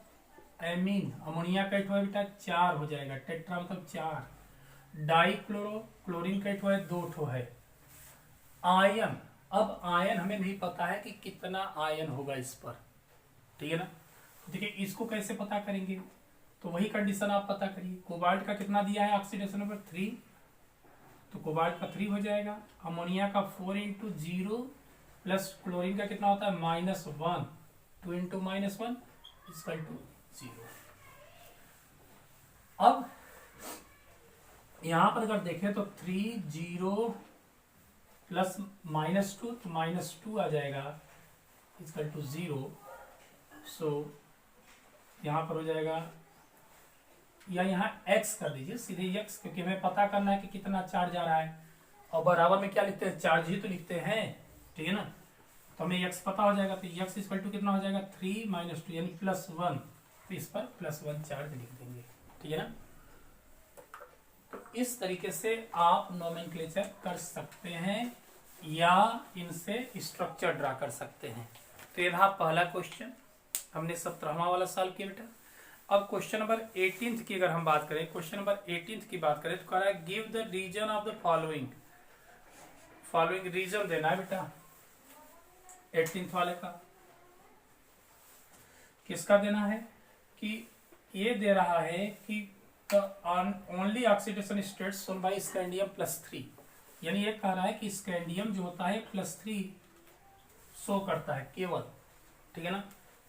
एमीन, अमोनिया का है बेटा 4 हो जाएगा, टेट्रा मतलब 4। डाइक्लोरो, क्लोरीन का है 2 ठो है। आयन, अब आयन हमें नहीं पता है कि कितना आयन होगा इस पर, ठीक है ना। देखिए इसको कैसे पता करेंगे, तो वही कंडीशन आप पता करिए। कोबाल्ट का कितना दिया है ऑक्सीडेशन नंबर 3, तो कोबाल्ट का 3 हो जाएगा। अमोनिया का 4 इंटू 0 प्लस क्लोरीन का कितना होता है? -1, 2 इंटू -1 इक्वल टू 0। अब यहां पर अगर देखें तो 3 0 प्लस -2, तो -2 आ जाएगा इक्वल टू 0। सो यहाँ पर हो जाएगा, या यहाँ x कर दीजिए सीधे x, क्योंकि हमें पता करना है कि कितना चार्ज आ रहा है, और बराबर में क्या लिखते हैं, चार्ज ही तो लिखते हैं, ठीक है ना। तो हमें x पता हो जाएगा, तो x इक्वल टू कितना हो जाएगा 3 - 2 यानी +1, तो इस पर +1 चार्ज लिख देंगे, ठीक है ना। तो इस तरीके से आप नोमेनक्लेचर कर सकते हैं या इनसे स्ट्रक्चर ड्रा कर सकते हैं। तो ये था पहला क्वेश्चन, हमने 17वां वाला सॉल्व किया बेटा। अब क्वेश्चन नंबर 18 की अगर हम बात करें, क्वेश्चन नंबर 18 की बात करें तो कह रहा है give the reason of the following reason देना है बेटा 18th वाले का। किसका देना है कि ये दे रहा है कि only oxidation state shown by scandium +3, यानी ये कह रहा है कि स्कैंडियम जो होता है +3 शो करता है केवल, ठीक है ना।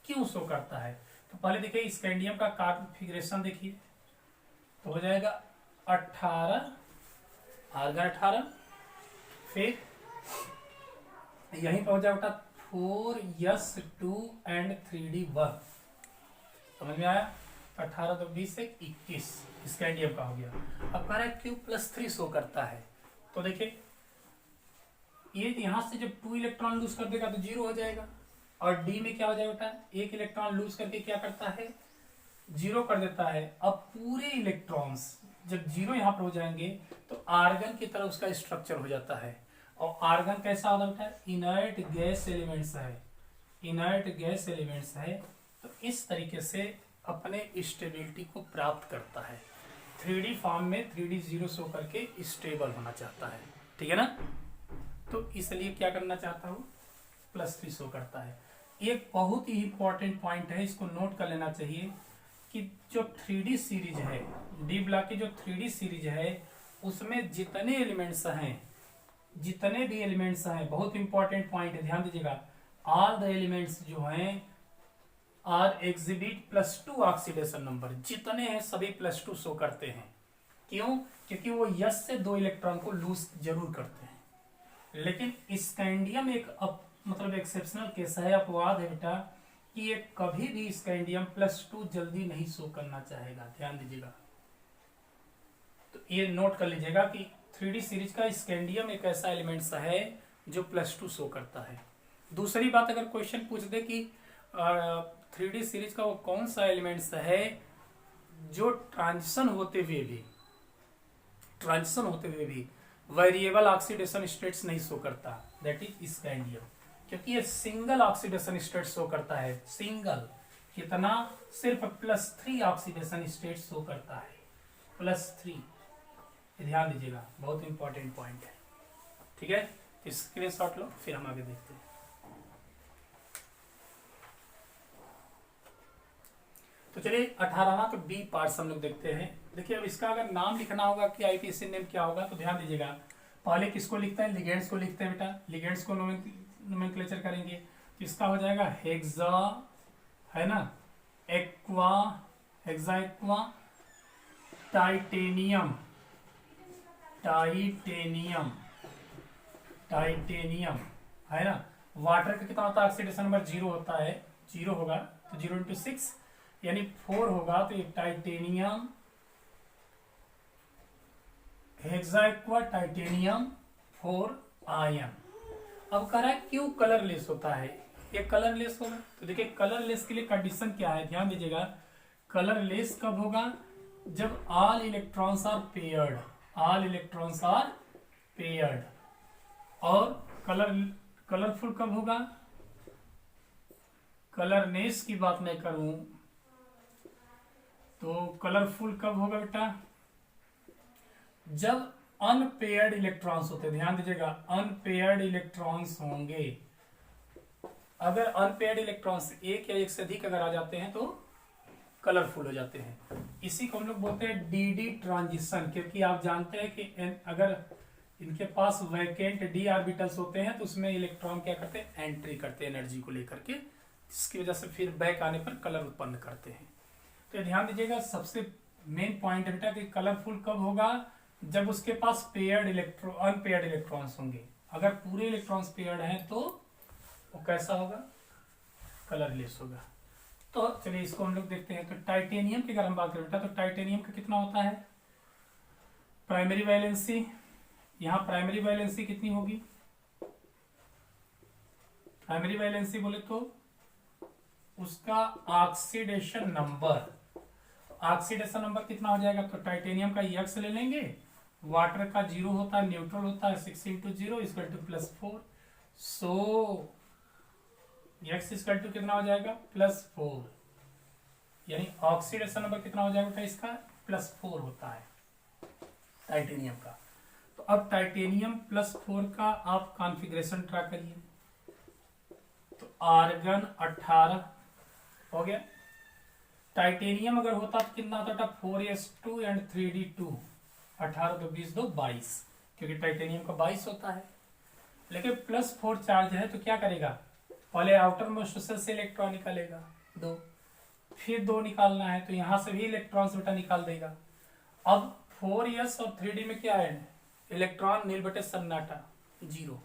क्यों शो करता है, तो पहले देखिए स्कैंडियम का कॉन्फ़िगरेशन देखिए, तो हो जाएगा 18 आर्गन 18, फिर यहीं पर हो जाएगा 4s2 एंड 3d1, समझ में आया। 18 तो 20 से 21 स्कैंडियम का हो गया। अब कह रहा है क्यों +3 शो करता है, तो देखिए ये यहां से जब 2 इलेक्ट्रॉन लूज कर देगा तो 0 हो जाएगा, और डी में क्या हो जाएगा बेटा, 1 इलेक्ट्रॉन लूज करके क्या करता है 0 कर देता है। अब पूरे इलेक्ट्रॉन्स जब 0 यहाँ पर हो जाएंगे तो आर्गन की तरह उसका स्ट्रक्चर हो जाता है, और आर्गन कैसा होता है बेटा, इनर्ट गैस एलिमेंट्स है, इनर्ट गैस एलिमेंट्स है। तो इस तरीके से अपने स्टेबिलिटी को प्राप्त करता है, 3D फॉर्म में 3D 0 शो करके स्टेबल होना चाहता है, ठीक है ना। तो इसलिए क्या करना चाहता हूँ, +3 शो करता है। एक बहुत ही इंपॉर्टेंट पॉइंट है, इसको नोट कर लेना चाहिए कि जो 3D सीरीज है, डी ब्लॉक की जो 3D सीरीज है उसमें जितने एलिमेंट्स हैं, जितने भी एलिमेंट्स हैं, बहुत इंपॉर्टेंट पॉइंट है, ध्यान दीजिएगा, ऑल द एलिमेंट्स जो हैं आर एग्जिबिट +2 ऑक्सीडेशन नंबर, जितने हैं सभी +2 शो करते हैं। क्यों, क्योंकि वो यस से 2 इलेक्ट्रॉन को लूज जरूर करते हैं। लेकिन स्कैंडियम एक मतलब एक्सेप्शनल केस है, अपवाद है बेटा, कि ये कभी भी स्कैंडियम +2 जल्दी नहीं शो करना चाहेगा, ध्यान दीजिएगा। तो ये नोट कर लीजिएगा कि 3D सीरीज का स्कैंडियम एक ऐसा एलिमेंट है जो +2 शो करता है। दूसरी बात, अगर क्वेश्चन पूछ दे कि 3D सीरीज का वो कौन सा एलिमेंट्स है जो ट्रांजिशन होते हुए भी वेरिएबल ऑक्सीडेशन स्टेट्स नहीं शो करता, दैट इज स्कैंडियम, क्योंकि ये सिंगल ऑक्सीडेशन स्टेट शो करता है, सिंगल कितना, सिर्फ +3 ऑक्सीडेशन स्टेट शो करता है, +3, ध्यान दीजिएगा, बहुत इंपॉर्टेंट पॉइंट है, ठीक है। स्क्रीनशॉट लो, फिर हम आगे देखते हैं। तो चलिए 18वां तो बी पार्ट हम लोग देखते हैं। देखिए अब इसका अगर नाम लिखना होगा कि आईपीएसी नेम क्या होगा, तो ध्यान दीजिएगा, पहले किसको लिखते हैं, लिगेंड्स को लिखते हैं बेटा, लिगेंड्स को नोमेनक्लेचर करेंगे, तो इसका हो जाएगा हेक्सा, है ना, हेक्सा एक्वा, टाइटेनियम, है ना। वाटर का कितना होता है, ऑक्सीडेशन नंबर 0 होता है, 0 होगा तो 0 × 6 यानी 4 होगा, तो एक titanium, hexa aqua titanium 4 ion. अब कह रहा है क्यों कलरलेस होता है, ये कलरलेस होगा, तो देखिए कलरलेस के लिए कंडीशन क्या है, ध्यान दीजिएगा, कलरलेस कब होगा, जब ऑल इलेक्ट्रॉन्स आर पेयर्ड, और कलरफुल कब होगा, कलरनेस की बात मैं करूं तो कलरफुल कब होगा बेटा, जब अनपेयर्ड इलेक्ट्रॉन्स होते, ध्यान दीजिएगा, अनपेयर्ड इलेक्ट्रॉन्स होंगे। अगर अनपेयर्ड इलेक्ट्रॉन्स एक या एक से अधिक अगर आ जाते हैं तो कलरफुल हो जाते हैं। इसी को हम लोग बोलते हैं डी ट्रांजिशन, क्योंकि आप जानते हैं कि अगर इनके पास वैकेंट डी ऑर्बिटल्स होते हैं तो उसमें इलेक्ट्रॉन क्या करते हैं, एंट्री करते हैं एनर्जी को लेकर के, जिसकी वजह से फिर बैक आने पर कलर उत्पन्न करते हैं। तो ध्यान दीजिएगा, सबसे मेन पॉइंट है बेटा कि कलरफुल कब होगा, जब उसके पास अनपेयर्ड इलेक्ट्रॉन्स होंगे। अगर पूरे इलेक्ट्रॉन्स पेयर्ड हैं तो वो कैसा होगा, कलरलेस होगा। तो चलिए इसको हम लोग देखते हैं। तो टाइटेनियम की अगर हम बात करें बेटा, तो टाइटेनियम का कितना होता है प्राइमरी वैलेंसी, यहाँ प्राइमरी वैलेंसी कितनी होगी, प्राइमरी वैलेंसी बोले तो उसका ऑक्सीडेशन नंबर, ऑक्सीडेशन नंबर कितना हो जाएगा, तो टाइटेनियम का एक्स ले लेंगे, वाटर का 0 होता है, न्यूट्रल होता है, 6 × 0 = +4, सो एक्स = कितना हो जाएगा +4, यानी ऑक्सीडेशन नंबर कितना हो जाएगा इसका +4 होता है टाइटेनियम का। तो अब टाइटेनियम +4 का आप कॉन्फ़िगरेशन ट्रा करिए, तो आर्गन 18 हो गया। टाइटेनियम अगर होता तो कितना होता था 4s2 एंड 3d2, 18 2 20 2 22, क्योंकि टाइटेनियम का 22 होता है। लेकिन +4 चार्ज है तो क्या करेगा, पहले आउटर मोस्ट शेल से इलेक्ट्रॉन निकालेगा 2, फिर 2 निकालना है तो यहां से भी इलेक्ट्रॉन्स बेटा निकाल देगा। अब 4s और 3d में क्या है, इलेक्ट्रॉन नील बटे सन्नाटा 0।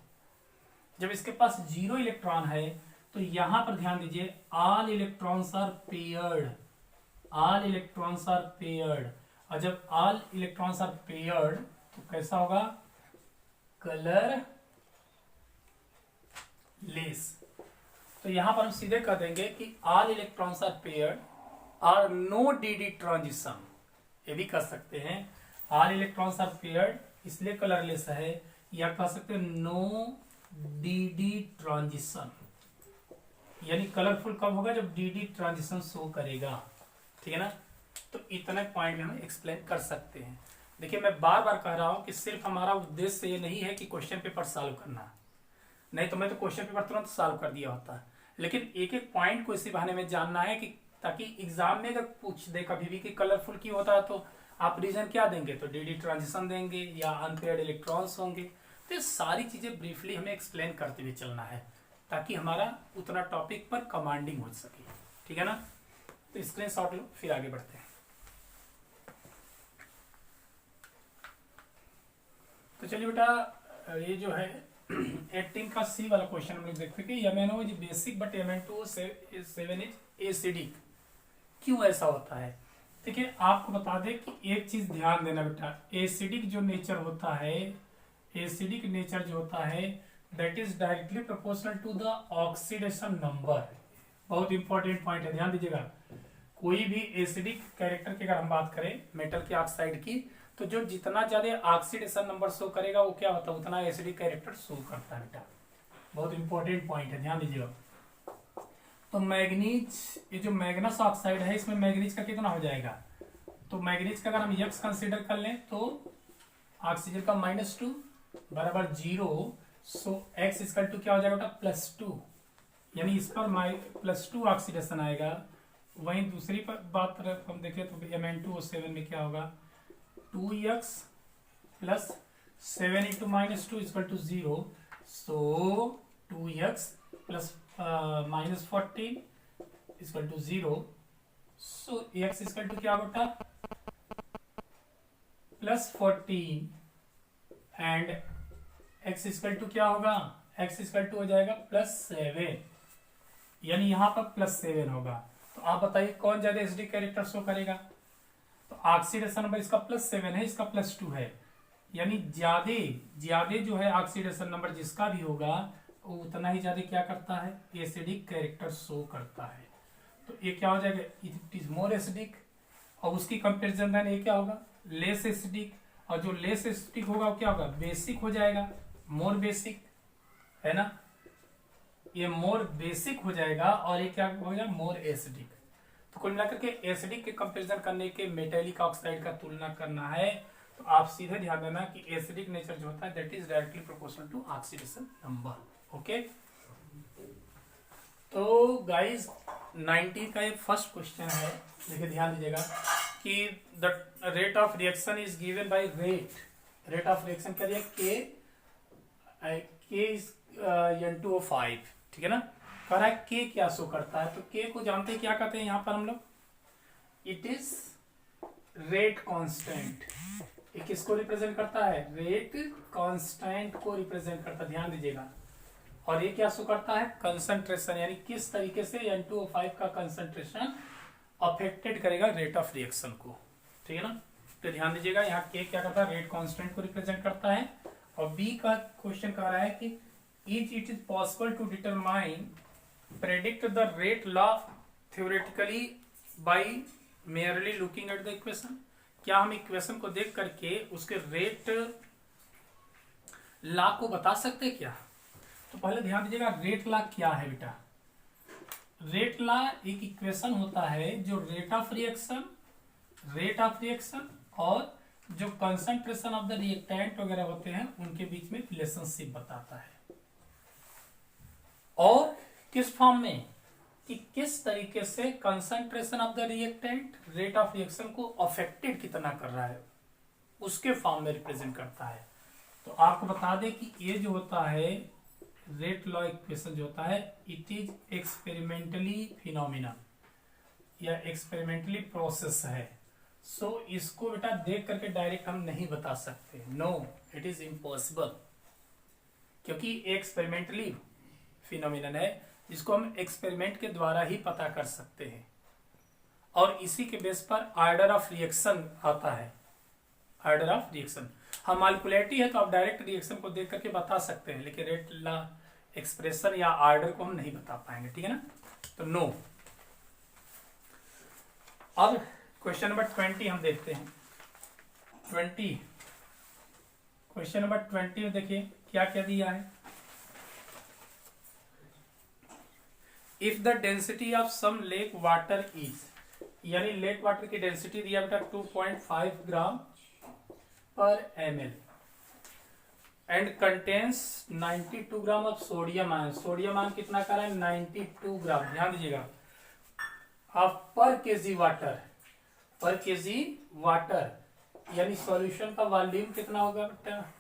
जब इसके पास 0 इलेक्ट्रॉन है तो यहां पर ध्यान दीजिए, all electrons are paired, all electrons are paired, और जब ऑल इलेक्ट्रॉन्स आर पेयर्ड तो कैसा होगा, कलर लेस। तो यहां पर हम सीधे कह देंगे कि ऑल इलेक्ट्रॉन्स आर पेयर्ड और नो डी ट्रांजिशन, ये भी कह सकते हैं ऑल इलेक्ट्रॉन्स आर पेयर्ड इसलिए कलरलेस है, या कह सकते हैं नो डी ट्रांजिशन, यानी कलरफुल कब होगा, जब डी ट्रांजिशन शो करेगा, ठीक है ना। तो इतने पॉइंट में हम एक्सप्लेन कर सकते हैं। देखिए मैं बार बार कह रहा हूं कि सिर्फ हमारा उद्देश्य ये नहीं है कि क्वेश्चन पेपर सॉल्व करना, नहीं तो मैं तो क्वेश्चन पेपर तुरंत सॉल्व कर दिया होता, लेकिन एक एक पॉइंट को इसी बहाने में जानना है कि ताकि एग्जाम में अगर पूछ दे कभी भी कि कलरफुल क्यों होता है तो आप रीजन क्या देंगे, तो डी ट्रांजिशन देंगे या अनपेयर्ड इलेक्ट्रॉन्स होंगे। तो ये सारी चीजें ब्रीफली हमें एक्सप्लेन करते हुए चलना है ताकि हमारा उतना टॉपिक पर कमांडिंग हो सके, ठीक है ना। तो स्क्रीनशॉट लो, फिर आगे बढ़ते हैं। तो चलिए बेटा ये जो है 18 का सी वाला क्वेश्चन हम लोग देखते हैं कि MnO is basic but Mn2O7 is acidic, क्यों ऐसा होता है। देखिए आपको बता दें कि एक चीज ध्यान देना बेटा, एसिडिक जो नेचर होता है, एसिडिक नेचर जो होता है that is directly proportional to the oxidation number. बहुत इंपॉर्टेंट पॉइंट है, ध्यान दीजिएगा। कोई भी एसिडिक कैरेक्टर की अगर हम बात करें मेटल के ऑक्साइड की, तो जो जितना ज्यादा ऑक्सीडेशन नंबर शो करेगा वो क्या होता है, उतना एसिडिक कैरेक्टर शो करता है बेटा। बहुत इंपॉर्टेंट पॉइंट है, ध्यान दीजिएगा। तो मैग्नीज, ये जो मैग्नस ऑक्साइड है इसमें मैग्नीज का कितना हो जाएगा, तो मैग्नीज का अगर हम एक्स कंसीडर कर लें तो ऑक्सीजन का -2 बराबर 0, सो एक्स इक्वल टू क्या हो जाएगा बेटा +2, यानी इस पर +2 ऑक्सीडेशन आएगा। वहीं दूसरी पर बात हम देखें तो Mn2O7 में क्या होगा, 2x + 7 × -2 = 0, सो 2x + -14 = 0, सो x = क्या बेटा +14 एंड x = क्या होगा, x = हो जाएगा +7, यानी यहां पर +7 होगा। तो आप बताइए कौन ज्यादा एसिडिक कैरेक्टर शो करेगा, तो ऑक्सीडेशन नंबर इसका +7 है, इसका +2 है, यानी ज्यादा जो है ऑक्सीडेशन नंबर जिसका भी होगा वो उतना ही ज्यादा क्या करता है, एसिडिक कैरेक्टर शो करता है। तो ये क्या हो जाएगा, इट इज मोर एसिडिक, और उसकी कंपेरिजन देन ये क्या होगा लेस एसिडिक, और जो लेस एसिडिक होगा वो क्या होगा बेसिक हो जाएगा, मोर बेसिक, है ना। ये मोर बेसिक हो जाएगा और ये क्या हो जाएगा मोर एसिडिक। तो कुल मिलाकर के एसिडिक के कंपैरिजन करने के मेटेलिक ऑक्साइड का तुलना करना है, तो आप सीधे ध्यान देना कि एसिडिक नेचर जो होता है that is directly proportional to oxidation number. Okay, तो गाइस 90 का ये फर्स्ट क्वेश्चन है, देखिए ध्यान दीजिएगा कि the rate of reaction is given by rate of reaction क्या दिया के इज N2O5, ठीक है ना। कह रहा है के क्या शो करता है, तो के को जानते हैं क्या कहते हैं यहां पर हम लोग, इट इज रेट कांस्टेंट। ये किसको रिप्रेजेंट करता है, रेट कांस्टेंट को रिप्रेजेंट करता है, ध्यान दीजिएगा। और ये क्या शो करता है, कंसंट्रेशन, यानी किस तरीके से N2O5 का कंसंट्रेशन अफेक्टेड करेगा रेट ऑफ रिएक्शन को। ठीक है ना। तो ध्यान दीजिएगा, यहाँ के क्या करता है, रेट कांस्टेंट को रिप्रेजेंट करता है। और बी का क्वेश्चन कह रहा है कि is it is possible to determine predict the rate law theoretically by merely looking at the equation. क्या हम इक्वेशन को देख करके उसके रेट लॉ को बता सकते क्या? तो पहले ध्यान दीजिएगा, रेट लॉ क्या है बेटा। रेट लॉ एक इक्वेशन होता है जो रेट ऑफ रिएक्शन और जो कंसंट्रेशन ऑफ द रिएक्टेंट वगैरह होते हैं उनके बीच में रिलेशनशिप बताता है। और किस फॉर्म में, कि किस तरीके से concentration of the reactant rate of reaction को अफेक्टेड कितना कर रहा है, उसके फॉर्म में रिप्रेजेंट करता है। तो आपको बता दें कि ये जो होता है रेट लॉ इक्वेशन जो होता है, इट इज एक्सपेरिमेंटली फिनोमिना या एक्सपेरिमेंटली प्रोसेस है। सो इसको बेटा देख करके डायरेक्ट हम नहीं बता सकते, नो इट इज इम्पॉसिबल, क्योंकि एक्सपेरिमेंटली फिनोमिनन है जिसको हम एक्सपेरिमेंट के द्वारा ही पता कर सकते हैं। और इसी के बेस पर ऑर्डर ऑफ रिएक्शन आता है। ऑर्डर ऑफ रिएक्शन हम मॉलिक्यूलरिटी है तो आप डायरेक्ट रिएक्शन को देख करके बता सकते हैं, लेकिन रेट लॉ एक्सप्रेशन या ऑर्डर को हम नहीं बता पाएंगे। ठीक है ना, तो नो। अब क्वेश्चन नंबर 20 हम देखते हैं। 20 क्वेश्चन नंबर 20 में देखिए क्या क्या दिया है। If the density of some lake water is, यानी लेक वाटर की डेंसिटी दिया बेटा 2.5 gram per ml and contains 92 gram of sodium ion. Sodium ion कितना कर रहा है, 92 ग्राम। ध्यान दीजिएगा, ऑफ पर केजी वाटर, यानी सॉल्यूशन का वॉल्यूम कितना होगा बेटा,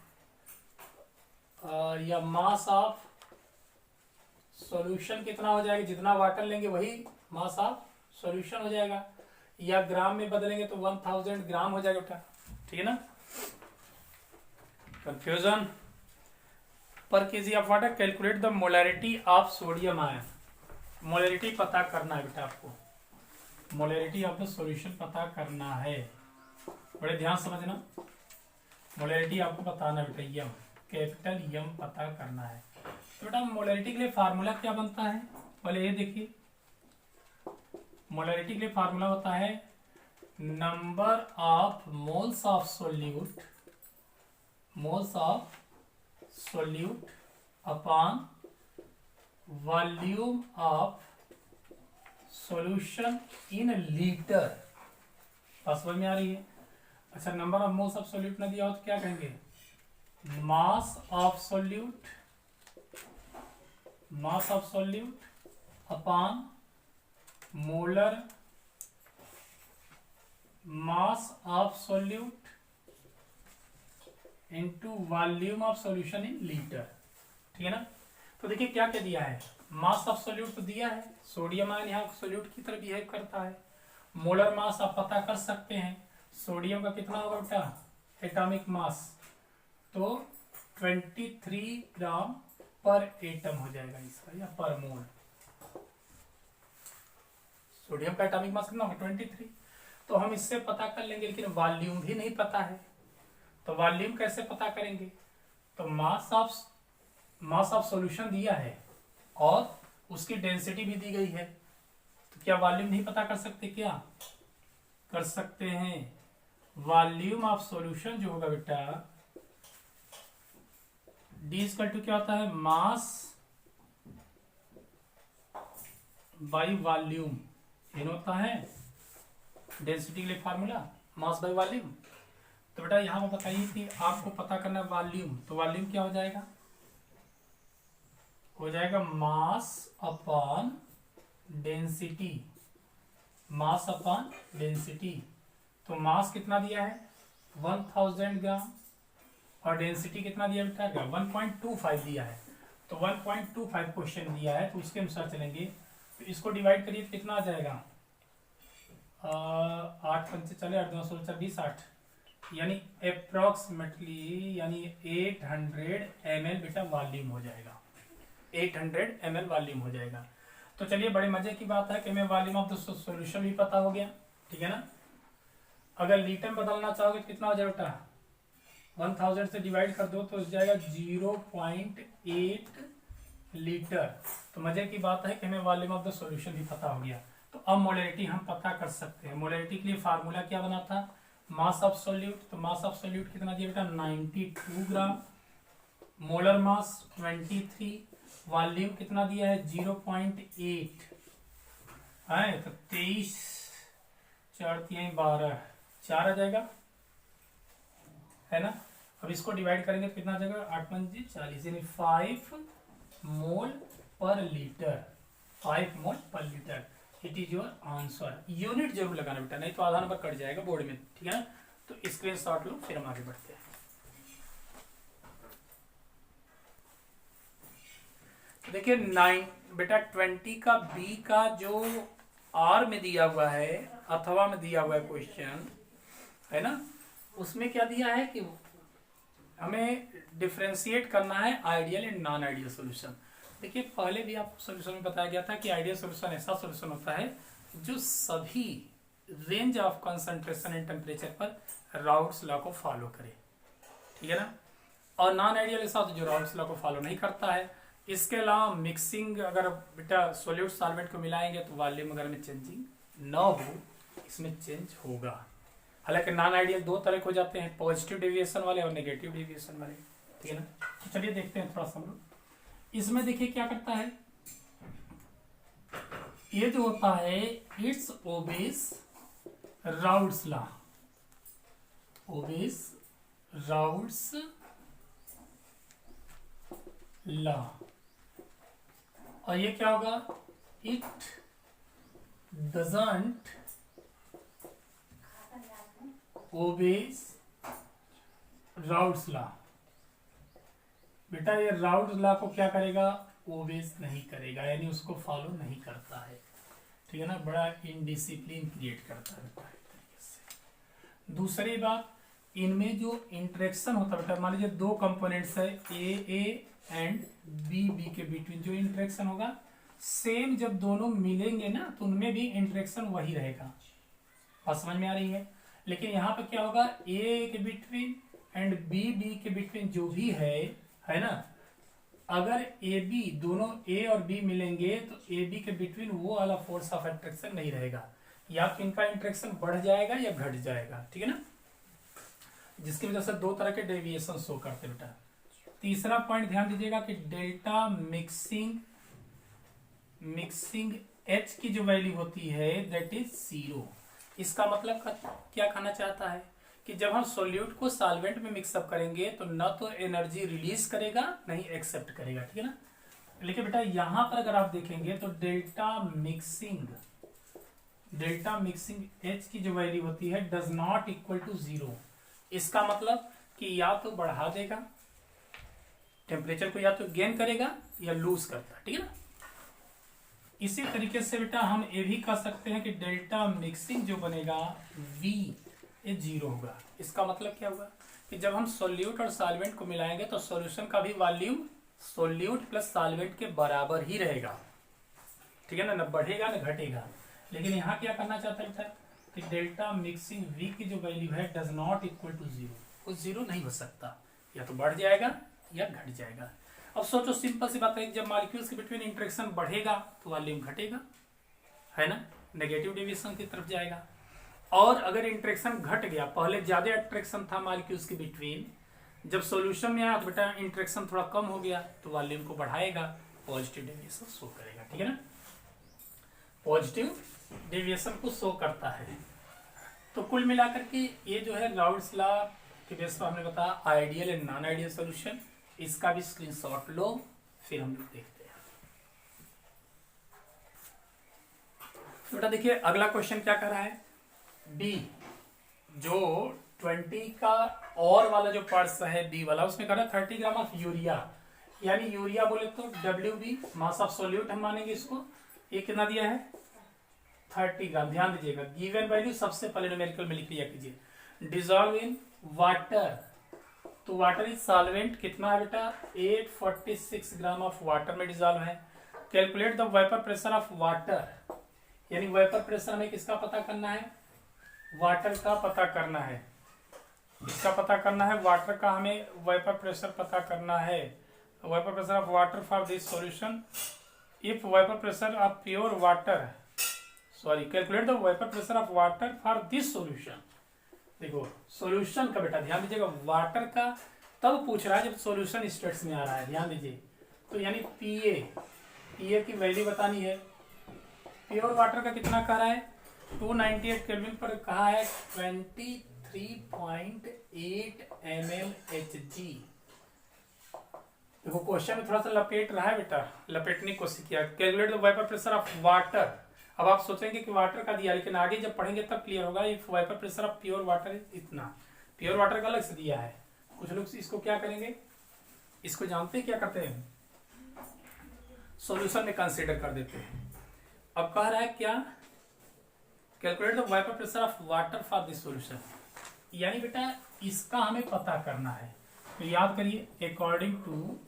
या मास ऑफ सॉल्यूशन कितना हो जाएगा, जितना वाटर लेंगे वही मास ऑफ सॉल्यूशन हो जाएगा, या ग्राम में बदलेंगे तो 1000 ग्राम हो जाएगा बेटा। ठीक है ना, कंफ्यूजन। पर KG of water calculate the molarity of sodium ion. Molarity पता करना है बेटा आपको, मोलैरिटी ऑफ द सॉल्यूशन पता करना है, बड़े ध्यान समझना। मोलैरिटी आपको बताना है बेटा, यम, कैपिटल यम पता करना है। तो बेटा मोलैरिटी के लिए फार्मूला क्या बनता है, पहले ये देखिए। मोलैरिटी के लिए फार्मूला होता है number of moles of solute upon volume of solution in litre. बात समझ में आ रही है? अच्छा, number of moles of solute ना दिया हो तो क्या कहेंगे, mass of solute upon molar mass of solute into volume of solution in litre. ठीक है ना। तो देखिए क्या क्या दिया है, मास ऑफ सोल्यूट तो दिया है, सोडियम आयन यहाँ सोल्यूट की तरह बिहेव करता है। मोलर मास आप पता कर सकते हैं, सोडियम का कितना होगा बेटा एटॉमिक मास, तो 23 ग्राम पर एटम हो जाएगा इसका, या पर मोल। सोडियम का एटॉमिक मास कितना होगा 23, तो हम इससे पता कर लेंगे, लेकिन वॉल्यूम भी नहीं पता है, तो वॉल्यूम कैसे पता करेंगे। तो मास ऑफ सॉल्यूशन दिया है और उसकी डेंसिटी भी दी गई है, तो क्या वॉल्यूम नहीं पता कर सकते, क्या कर सकते हैं। वॉल्यूम ऑफ सॉल्यूशन जो होगा बेटा डी इक्वल टू क्या होता है, मास बाई वॉल्यूम, एन होता है डेंसिटी के लिए फार्मूला मास बाई वॉल्यूम। तो बेटा यहां पर बताइए कि आपको पता करना है वॉल्यूम, तो वॉल्यूम क्या हो जाएगा, हो जाएगा mass upon density, mass upon density. तो मास कितना दिया है 1000 ग्राम और डेंसिटी कितना दिया बेटा 1.25 दिया है, तो 1.25 क्वेश्चन दिया है, तो उसके अनुसार चलेंगे। तो इसको डिवाइड करिए तो कितना आ जाएगा 8 पंचे चले 8 2 16 20 8, यानी अप्रोक्सीमेटली यानी 800 ml बेटा वॉल्यूम हो जाएगा। 800 ml वॉल्यूम हो जाएगा। तो चलिए बड़े मजे की बात है कि हमें वॉल्यूम ऑफ द सॉल्यूशन भी पता हो गया, ठीक है ना। अगर लीटर में बदलना चाहोगे तो कितना हो जाएगा बेटा, 1000 से डिवाइड कर दो तो हो जाएगा 0.8 लीटर। तो मजे की बात है कि हमें वॉल्यूम ऑफ द सॉल्यूशन भी पता हो गया। तो अब मोलरिटी हम पता कर सकते हैं। मोलरिटी के लिए फार्मूला क्या बना था, मास ऑफ सोल्यूट। तो मास ऑफ सोल्यूट कितना दिया बेटा, 92 ग्राम, मोलर मास 23, वॉल्यूम कितना दिया है 0.8 है, तो 23 4 3 12 4 आ जाएगा, है ना। अब इसको डिवाइड करेंगे तो कितना आ जाएगा, 8 पंजे 40, यानी 5 मोल पर लीटर, 5 मोल पर litre. It is your answer. Unit जरूर लगाना बेटा, नहीं तो आधा नंबर कट जाएगा बोर्ड में, ठीक है ना। तो स्क्रीनशॉट लो, फिर हम आगे बढ़ते हैं। देखिए 9 बेटा 20 का बी का जो आर में दिया हुआ है अथवा में दिया हुआ है क्वेश्चन, है ना, उसमें क्या दिया है कि हमें डिफरेंशिएट करना है ideal and non ideal solution. देखिए पहले भी आपको सॉल्यूशन में बताया गया था कि आइडियल सॉल्यूशन ऐसा सॉल्यूशन होता है जो सभी range of concentration and temperature पर राउट्स लॉ को फॉलो करे, ठीक है ना। और नॉन आइडियल ऐसा होता है जो राउट्स लॉ को फॉलो नहीं करता है। इसके अलावा मिक्सिंग, अगर बेटा सॉल्यूट सॉल्वेंट को मिलाएंगे तो वॉल्यूम अगर में चेंजिंग ना हो, इसमें चेंज होगा। हालांकि नॉन आइडियल दो तरह के हो जाते हैं, पॉजिटिव डेविएशन वाले और नेगेटिव डेविएशन वाले, ठीक है ना। तो चलिए देखते हैं थोड़ा सा हम लोग इसमें। देखिए क्या करता है, ये जो होता है it's obeys Raoult's law, obeys Raoult's law. और ये क्या होगा, it doesn't obeys Raoult's law. बेटा ये राउट्स लॉ को क्या करेगा, ओबेस नहीं करेगा, यानी उसको फॉलो नहीं करता है, ठीक है ना। बड़ा इनडिसिप्लिन क्रिएट करता है बेटा एक तरीके से। दूसरी बात, इनमें जो इंटरेक्शन होता है बेटा, मान लीजिए दो कंपोनेंट्स है ए एंड बी के बिटवीन जो इंटरेक्शन होगा, सेम जब दोनों मिलेंगे ना तो उनमें भी इंटरेक्शन वही रहेगा। बात समझ में आ रही है। लेकिन यहाँ पे क्या होगा, ए के बिटवीन एंड बी के बिटवीन जो भी है ना, अगर ए बी दोनों ए और बी मिलेंगे तो ए बी के बिटवीन वो वाला फोर्स ऑफ अट्रैक्शन नहीं रहेगा, या तो इनका इंटरेक्शन बढ़ जाएगा या घट जाएगा, ठीक है ना, जिसकी वजह से दो तरह के डेविएशन शो करते बेटा। तीसरा पॉइंट ध्यान दीजिएगा कि डेल्टा मिक्सिंग एच की जो वैल्यू होती है दैट इज 0। इसका मतलब क्या कहना चाहता है कि जब हम सोल्यूट को सॉल्वेंट में मिक्सअप करेंगे तो न तो एनर्जी रिलीज करेगा नहीं एक्सेप्ट करेगा, ठीक है ना। लेकिन बेटा यहां पर अगर आप देखेंगे तो डेल्टा मिक्सिंग एच की जो वैल्यू होती है डज नॉट इक्वल टू 0। इसका मतलब कि या तो बढ़ा देगा टेम्परेचर को, या तो गेन करेगा या लूज करता, ठीक है ना। इसी तरीके से बेटा हम ये भी कह सकते हैं कि डेल्टा मिक्सिंग जो बनेगा V ये 0 होगा। इसका मतलब क्या होगा कि जब हम सोल्यूट और सॉल्वेंट को मिलाएंगे तो सॉल्यूशन का भी वॉल्यूम सोल्यूट प्लस सॉल्वेंट के बराबर ही रहेगा, ठीक है ना, न बढ़ेगा न घटेगा। लेकिन यहाँ क्या करना चाहता है बेटा कि डेल्टा मिक्सिंग V की जो वैल्यू है डज नॉट इक्वल टू 0, वो 0 नहीं हो सकता, या तो बढ़ जाएगा या घट जाएगा। अब सोचो सिंपल सी बात है, जब मॉलिक्यूल्स के बिटवीन इंटरेक्शन बढ़ेगा तो वॉल्यूम घटेगा, है ना, नेगेटिव डेविएशन की तरफ जाएगा। और अगर इंटरेक्शन घट गया, पहले ज्यादा अट्रैक्शन था मॉलिक्यूल्स के बिटवीन, जब सॉल्यूशन में आया तो बेटा इंटरेक्शन थोड़ा कम हो गया तो वॉल्यूम को बढ़ाएगा, पॉजिटिव डेविएशन शो करेगा, ठीक है ना, पॉजिटिव डेविएशन को शो करता है। तो कुल मिलाकर के ये जो है राउट्स लॉ के बेस पर हमने बताया ideal and non ideal solution. इसका भी स्क्रीनशॉट लो, फिर हम लोग देखते हैं। बेटा देखिए अगला क्वेश्चन क्या कर रहा है, बी जो 20 का और वाला जो पार्ट्स है बी वाला, उसमें कर रहा है 30 ग्राम ऑफ यूरिया, यानी यूरिया बोले तो WB मास ऑफ सोल्यूट हम मानेंगे इसको। ये कितना दिया है 30 ग्राम। ध्यान दीजिएगा गिवन वैल्यू सबसे पहले न्यूमेरिकल में लिख लिया कीजिए। डिजॉल्व इन वाटर तो वाटर इज सॉल्वेंट कितना है बेटा, 846 ग्राम ऑफ वाटर में डिजॉल्व है। Calculate the vapour pressure of water, यानी वेपर प्रेशर हमें किसका पता करना है, वाटर का पता करना है। इसका पता करना है, वाटर का हमें वेपर प्रेशर पता करना है। Vapour pressure of water for this solution, if vapour pressure of pure water, sorry, calculate the vapour pressure of water for this solution. देखो सॉल्यूशन का बेटा ध्यान दीजिएगा, वाटर का तब पूछ रहा है जब सॉल्यूशन स्टेट्स में आ रहा है, ध्यान दीजिए। तो यानी पीए की वैल्यू बतानी है। प्योर वाटर का कितना कह रहा है, 298 केल्विन पर कहा है 23.8 mmHg। देखो क्वेश्चन में थोड़ा सा लपेट रहा है बेटा, लपेटने की कोशिश किया। Calculate the vapour pressure of water. अब आप सोचेंगे कि वाटर का दिया, लेकिन आगे जब पढ़ेंगे तब क्लियर होगा। If vapour pressure of pure water इतना, प्योर वाटर का अलग से दिया है। कुछ लोग इसको क्या करेंगे, इसको जानते हैं क्या करते हैं, सॉल्यूशन में कंसीडर कर देते हैं। अब कह रहा है क्या, calculate the vapour pressure of water for this solution, यानी बेटा इसका हमें पता करना है। तो याद करिए, अकॉर्डिंग टू,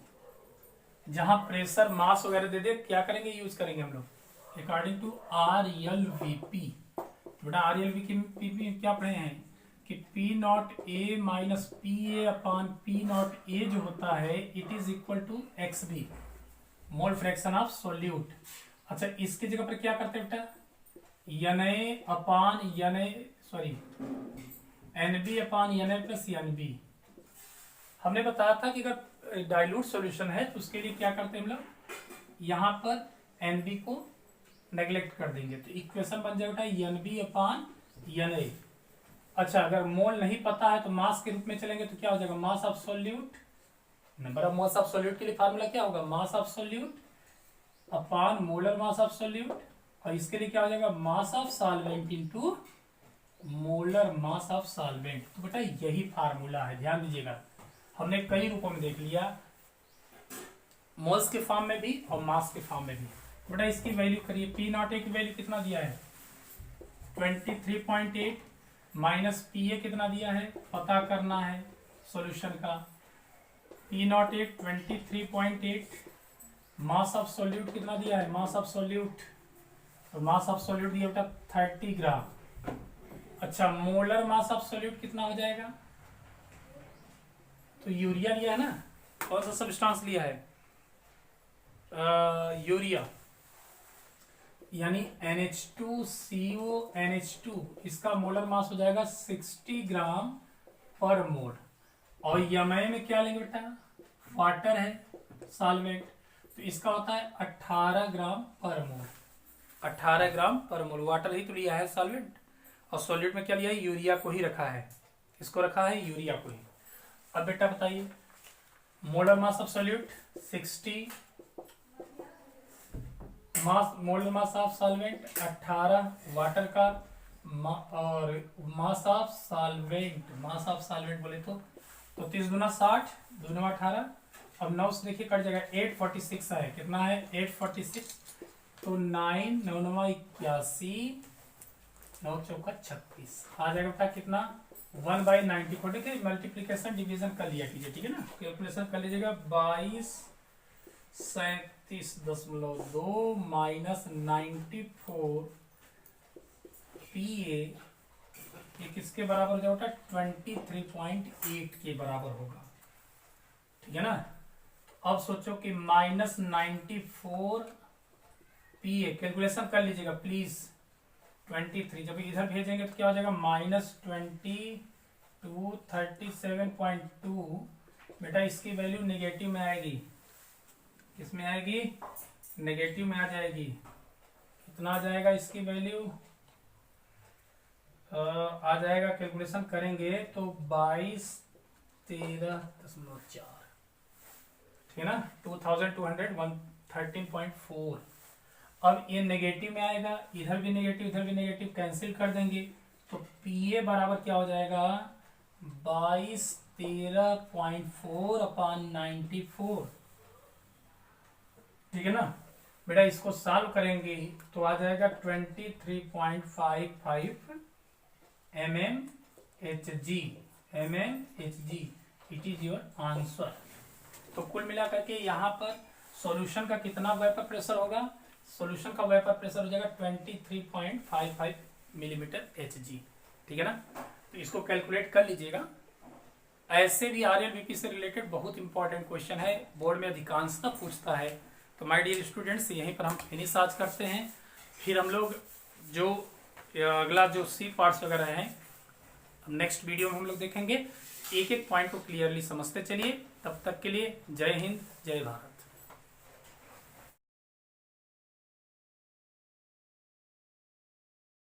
जहां प्रेशर मास वगैरह दे दे क्या करेंगे, यूज करेंगे हम लोग अकॉर्डिंग टू RLVP। बेटा RLVP क्या पढ़े हैं कि P0A minus PA upon P0A जो होता है it is equal to XB, mole fraction of solute. अच्छा, इसकी जगह पर क्या करते हैं बेटा, NA upon NA, sorry NB upon NA plus NB। हमने बताया था कि अगर डाइल्यूट सॉल्यूशन है तो उसके लिए क्या करते हैं हम लोग, यहाँ पर NB को नेग्लेक्ट कर देंगे, तो इक्वेशन बन जाएगा NB अपॉन NA। अच्छा, अगर मोल नहीं पता है तो मास के रूप में चलेंगे तो क्या हो जाएगा, mass of solute, number of mass of solute के लिए फार्मूला क्या होगा, mass of solute upon molar mass of solute, और इसके लिए क्या हो जाएगा, mass of solvent into molar mass of solvent. तो बेटा यही फार्मूला है, ध्यान दीजिएगा। हमने कई रूपों में देख लिया, मोल्स के फॉर्म में भी और मास के फॉर्म में भी। बेटा इसकी वैल्यू करिए, P0A की वैल्यू कितना दिया है, 23.8 माइनस PA कितना दिया है, पता करना है सॉल्यूशन का। P0A 23.8, मास ऑफ सोल्यूट कितना दिया है, मास ऑफ सोल्यूट, तो मास ऑफ सोल्यूट दिया बेटा 30 ग्राम। अच्छा, मोलर मास ऑफ सोल्यूट कितना हो जाएगा, तो यूरिया लिया है ना, कौन सा सब्सटेंस लिया है, यूरिया, यानी NH2CONH2, इसका मोलर मास हो जाएगा 60 ग्राम पर मोल। और यमय में क्या लेंगे बेटा, वाटर है सॉल्वेंट, तो इसका होता है 18 ग्राम पर मोल। 18 ग्राम पर मोल, वाटर ही तो लिया है सॉल्वेंट, और सॉल्यूट में क्या लिया है, यूरिया को ही रखा है, किसको रखा है, यूरिया को ही। अब बेटा बताइए, molar mass of solute 60, molar mass of solvent 18, water का और मास ऑफ सॉल्वेंट बोले तो 30 गुना 60, दूना 18। अब 9 से देखिए कट जाएगा, 846 है, कितना है 846, तो 9 9 9 81, 9 चौका 36 आ जाएगा बेटा कितना, 1/94। देखिए मल्टीप्लीकेशन डिवीजन कर लिया कीजिए, ठीक है ना, कैलकुलेशन कर लीजिएगा। 2237.2 माइनस 94 PA, ये किसके बराबर हो जाएगा, 23.8 के बराबर होगा, ठीक है ना। अब सोचो कि माइनस 94 PA, कैलकुलेशन कर लीजिएगा प्लीज, 23, जब इधर भेजेंगे तो क्या हो जाएगा, माइनस 37.2। बेटा इसकी वैल्यू नेगेटिव में आएगी, किसमें आएगी, नेगेटिव में आ जाएगी। कितना आ जाएगा इसकी वैल्यू, आ जाएगा, कैलकुलेशन करेंगे तो 2213.4, ठीक है ना, 2213.4। अब ये नेगेटिव में आएगा, इधर भी नेगेटिव कैंसिल कर देंगे, तो PA बराबर क्या हो जाएगा, 2213.4 अपॉन 94, ठीक है ना। बेटा इसको सॉल्व करेंगे तो आ जाएगा 23.55 mmHg। It is your answer. तो कुल मिलाकर के यहाँ पर सॉल्यूशन का कितना वेपर प्रेशर होगा, सॉल्यूशन का वेपर प्रेशर हो जाएगा 23.55 मिलीमीटर Hg, ठीक है ना। तो इसको कैलकुलेट कर लीजिएगा। ऐसे भी RLBP से रिलेटेड बहुत इंपॉर्टेंट क्वेश्चन है, बोर्ड में अधिकांशतः पूछता है। तो माय डियर स्टूडेंट्स, यहीं पर हम फिनिश आज करते हैं। फिर हम लोग जो अगला जो सी पार्ट्स वगैरह हैं नेक्स्ट वीडियो में हम लोग देखेंगे। एक एक पॉइंट को क्लियरली समझते चलिए। तब तक के लिए जय हिंद, जय भारत।